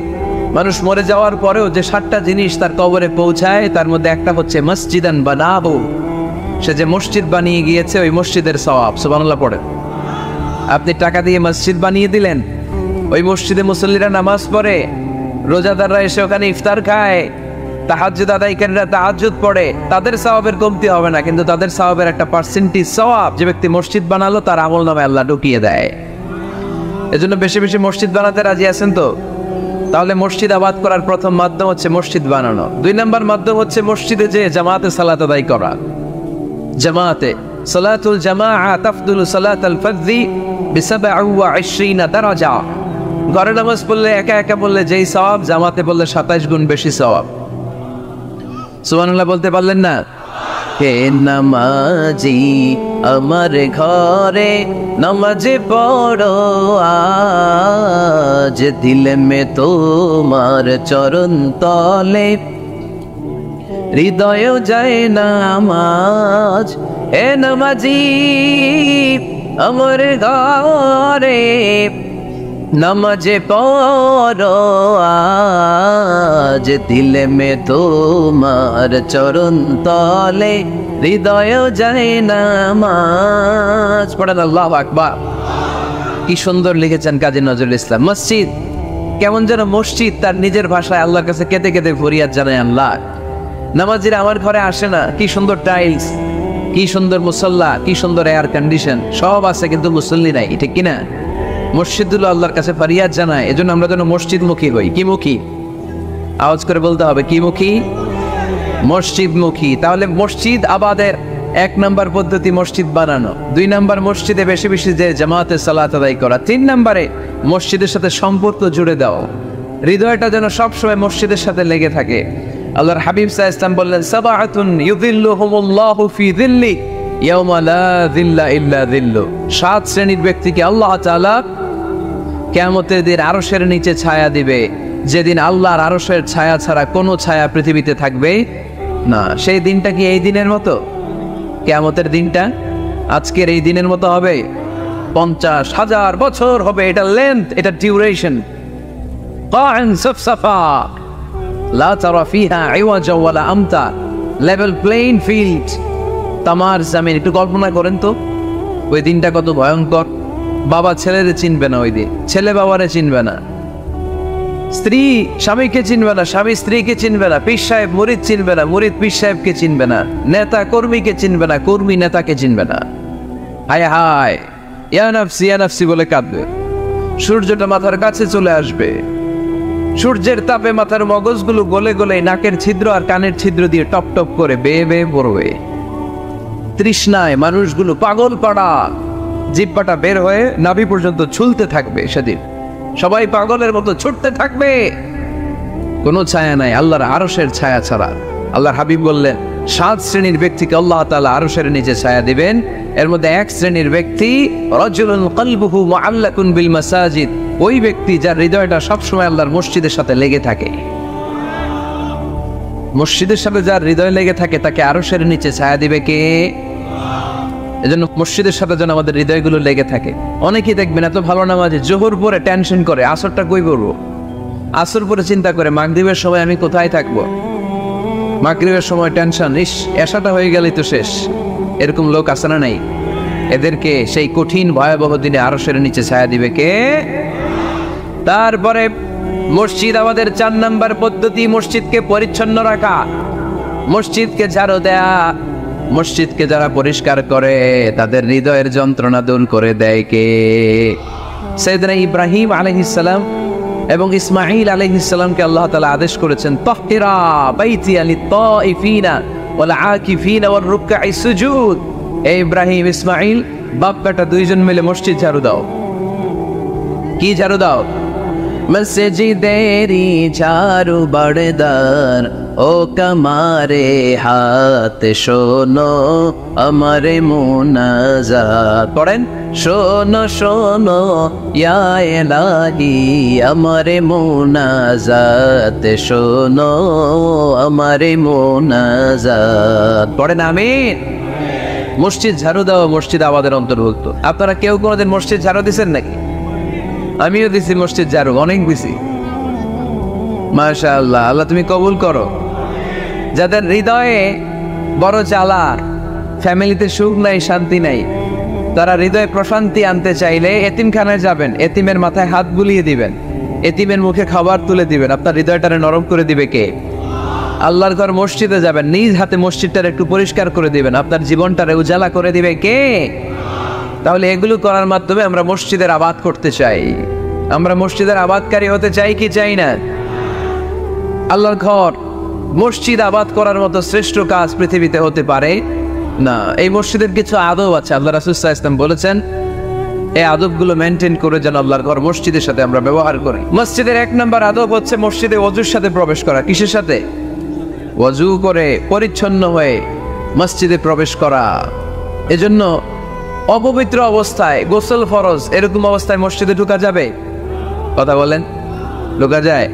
মানুষ মরে যাওয়ার পরেও যে 60টা জিনিস তার কবরে পৌঁছায়, তার মধ্যে একটা হচ্ছে মসজিদান বানাবু। সে যে মসজিদ বানিয়ে গিয়েছে, ওই মসজিদের সওয়াব। সুবহানাল্লাহ পড়ে। আপনি টাকা দিয়ে মসজিদ বানিয়ে দিলেন, ওই মসজিদে মুসল্লিরা নামাজ পড়ে, রোজাদাররা এসে ওখানে ইফতার খায়, তাহাজ্জুদ আদায়কারীরা তাহাজ্জুদ পড়ে, তাদের সওয়াবের কমতি হবে না, কিন্তু তাদের সওয়াবের একটা পার্সেন্টেজ সওয়াব যে ব্যক্তি মসজিদ বানালো তার আমলনামায় আল্লাহ ঢুকিয়ে দেয়। এজন্য বেশি বেশি মসজিদ বানাতে রাজি আছেন তো? তাহলে মসজিদ আবাদ করার প্রথম মাধ্যম হচ্ছে মসজিদ বানানো। 2 নম্বর মাধ্যম হচ্ছে মসজিদে যে জামাতে সালাত আদায় করা। জামাতে সালাতুল জামাআ তাফদুলু সালাতাল ফারযি বি27 দারাজা। ঘরে নামাজ পড়লে একা একা পড়লে যেই সওয়াব, জামাতে পড়লে 27 গুণ বেশি সওয়াব। সুবহানাল্লাহ বলতে পারলেন না? হে নামাজি আমার ঘরে নামাজ পড়ো আজ, দিলে মে তোমার চরণ তলে হৃদয় যায় নামাজ। হে নামাজি আমার ঘরে নামাজ পড়ো আজ, দিলে মে তোমার চরণ তলে হৃদয় যায় নামাজ। পড়েন আল্লাহু আকবার। কি সুন্দর লিখেছেন কাজী নজরুল ইসলাম। মসজিদ কেমন যেন মসজিদ তার নিজের ভাষায় আল্লাহর কাছে কেঁদে কেঁদে ফরিয়াদ জানায় আল্লাহ, নামাজিরা আমার ঘরে আসে না, কি সুন্দর টাইলস, কি সুন্দর মুসল্লা, কি সুন্দর এয়ার কন্ডিশন, সব আছে কিন্তু মুসল্লি নাই, ঠিক কিনা? মসজিদগুলো আল্লাহর কাছে ফরিয়াদ জানায়। এজন্য আমরা যেন মসজিদমুখী হই। কি মুখী? আওয়াজ করে বলতে হবে, কি মুখী? মসজিদমুখী। তাহলে মসজিদ আবাদের 1 নম্বর পদ্ধতি মসজিদ বানানো। 2 নম্বর মসজিদে বেশি বেশি যে জামাতে সালাত আদায় করা। 3 নম্বরে মসজিদের সাথে সম্পর্ক জুড়ে দাও, হৃদয়টা যেন সবসময় মসজিদের সাথে লেগে থাকে। আল্লাহর হাবিব সাল্লাল্লাহু আলাইহি ওয়াসাল্লাম বললেন, সাবআতুন ইউযিল্লুহুমুল্লাহু ফি যিল্লি ইয়াওমা লা যিল্লা ইল্লা যিল্লু। 7 শ্রেণীর ব্যক্তিকে আল্লাহ তাআলা কিয়ামতের দিন আরশের নিচে ছায়া দিবে, যেদিন আল্লাহর আরশের ছায়া ছাড়া কোনো ছায়া পৃথিবীতে থাকবে না। সেই দিনটা কি এই দিনের মতো? কিয়ামতের দিনটা আজকের এই দিনের মতো হবে? 50,000 বছর হবে। এটা লেন্থ, এটা ডিউরেশন। কাআন সাফসাফা লা তারা ফিহা ইওয়াজা ওয়ালা আমতা, লেভেল প্লেইং ফিল্ড, তামার জমিন। একটু কল্পনা করেন তো ওই দিনটা কত ভয়ঙ্কর। বাবা ছেলেরে চিনবে না ওই দিন, ছেলে বাবারে চিনবে না, স্ত্রী স্বামীকে চিনবে না, স্বামী স্ত্রীকে চিনবে না, পীর সাহেব মুরিদ চিনবে না, মুরিদ পীর সাহেবকে চিনবে না, নেতা কর্মীকে চিনবে না, কর্মী নেতাকে চিনবে না। হায় হায়, ইয়া নাফসি বলে কাঁদবে। সূর্যটা মাথার কাছে চলে আসবে, সূর্যের তাপে মাথার মগজগুলো গলে গলে নাকের ছিদ্র আর কানের ছিদ্র দিয়ে টপ টপ করে বেয়ে বেয়ে পড়বে। তৃষ্ণায় মানুষগুলো পাগল পাড়া, জিহ্বাটা বের হয়ে নাভি পর্যন্ত ঝুলতে থাকবে। সেদিন সবাই পাগলের মতো ছুটতে থাকবে, কোনো ছায়া নাই আল্লাহর আরশের ছায়া ছাড়া। আল্লাহর হাবিব বললেন, 7 শ্রেণীর ব্যক্তিকে আল্লাহ তাআলা আরশের নিচে ছায়া দিবেন। এর মধ্যে 1 শ্রেণীর ব্যক্তি রাজুলুন কলবুহু মুআল্লাকুন বিল মাসাজিদ, ওই ব্যক্তি যার হৃদয়টা সবসময় আল্লাহর মসজিদের সাথে লেগে থাকে। মসজিদের সাথে যার হৃদয় লেগে থাকে তাকে আরশের নিচে ছায়া দিবে কে? এজন্য মসজিদের সাথে যেন আমাদের হৃদয়গুলো লেগে থাকে। অনেকেই দেখবেন এত ভালো নামাজে, জোহর পরে টেনশন করে আসরটা কই পড়বো, আসর পরে চিন্তা করে মাগরিবের সময় আমি কোথায় থাকবো, মাগরিবের সময় টেনশন, ইস এশাটা হয়ে গেলেই তো শেষ। এরকম লোক আছে না নাই? এদেরকে সেই কঠিন ভয়াবহ দিনে আরশের নিচে ছায়া দিবে কে? তারপরে মসজিদ আমাদের 4 নম্বর পদ্ধতি, মসজিদকে পরিচ্ছন্ন রাখা, মসজিদকে ঝাড়ু দেয়া। মসজিদকে যারা পরিষ্কার করে তাদের হৃদয়ের যন্ত্রণা দূর করে দেয় কে? সাইয়েদনা ইব্রাহিম আলাইহিস সালাম এবং ইসমাঈল আলাইহিস সালামকে আল্লাহ তাআলা আদেশ করেছেন, তাহহিরা বাইতিয়া লিত-তাইফিনা ওয়াল আকিফিনা ওয়ার রুকআই সুজুদ। এই ইব্রাহিম ইসমাঈল বাপ বেটা দুইজন মিলে মসজিদ ঝাড়ু দাও। কি ঝাড়ু দাও? মসজিদেরি ঝাড়ু বড়দার ও কমারে হাত শোনো আমারে মুনাজাত। পড়েন, শোনো শোনো ইয়া ইলাহি আমারে মুনাজাত, শোনো আমারে মুনাজাত। পড়েন আমিন। মসজিদ ঝাড়ু দাও মসজিদ আমাদের অন্তর্ভুক্ত। আপনারা কেউ কোনোদিন মসজিদ ঝাড়ু দিচ্ছেন নাকি? আমিও দিছি মসজিদ ঝাড়ু, অনেক দিছি। মাশাআল্লাহ, আল্লাহ তুমি কবুল করো। যাদের হৃদয়ে বড় জ্বালা, ফ্যামিলিতে সুখ নাই, শান্তি নাই, তারা হৃদয়ে প্রশান্তি আনতে চাইলে এতিমখানায় যাবেন, এতিমের মাথায় হাত বুলিয়ে দিবেন, এতিমের মুখে খাবার তুলে দিবেন, আপনার হৃদয়টারে নরম করে দিবে কে? আল্লাহর ঘর মসজিদে যাবেন, নিজ হাতে মসজিদটারে একটু পরিষ্কার করে দিবেন, আপনার জীবনটারে উজালা করে দিবে কে? তাহলে এগুলো করার মাধ্যমে আমরা মসজিদের আবাদ করতে চাই। আমরা মসজিদের আবাদকারী হতে চাই কি চাই না? আল্লাহর ঘর মসজিদ আবাদ করার মতো শ্রেষ্ঠ কাজ পৃথিবীতে হতে পারে না। এই মসজিদের কিছু আদব আছে, আল্লাহ রাসূল সাল্লাল্লাহু আলাইহি ওয়াসাল্লাম বলেছেন এই আদবগুলো মেনটেন করে যেন আল্লাহর ঘর মসজিদের সাথে আমরা ব্যবহার করি। মসজিদের 1 নম্বর আদব হচ্ছে মসজিদে ওযুর সাথে প্রবেশ করা। কিসের সাথে? ওযু করে পরিচ্ছন্ন হয়ে মসজিদে প্রবেশ করা। এজন্য অপবিত্র অবস্থায় গোসল ফরজ, এরকম অবস্থায় মসজিদে ঢোকা যাবে? কথা বলেন, ঢোকা যায়?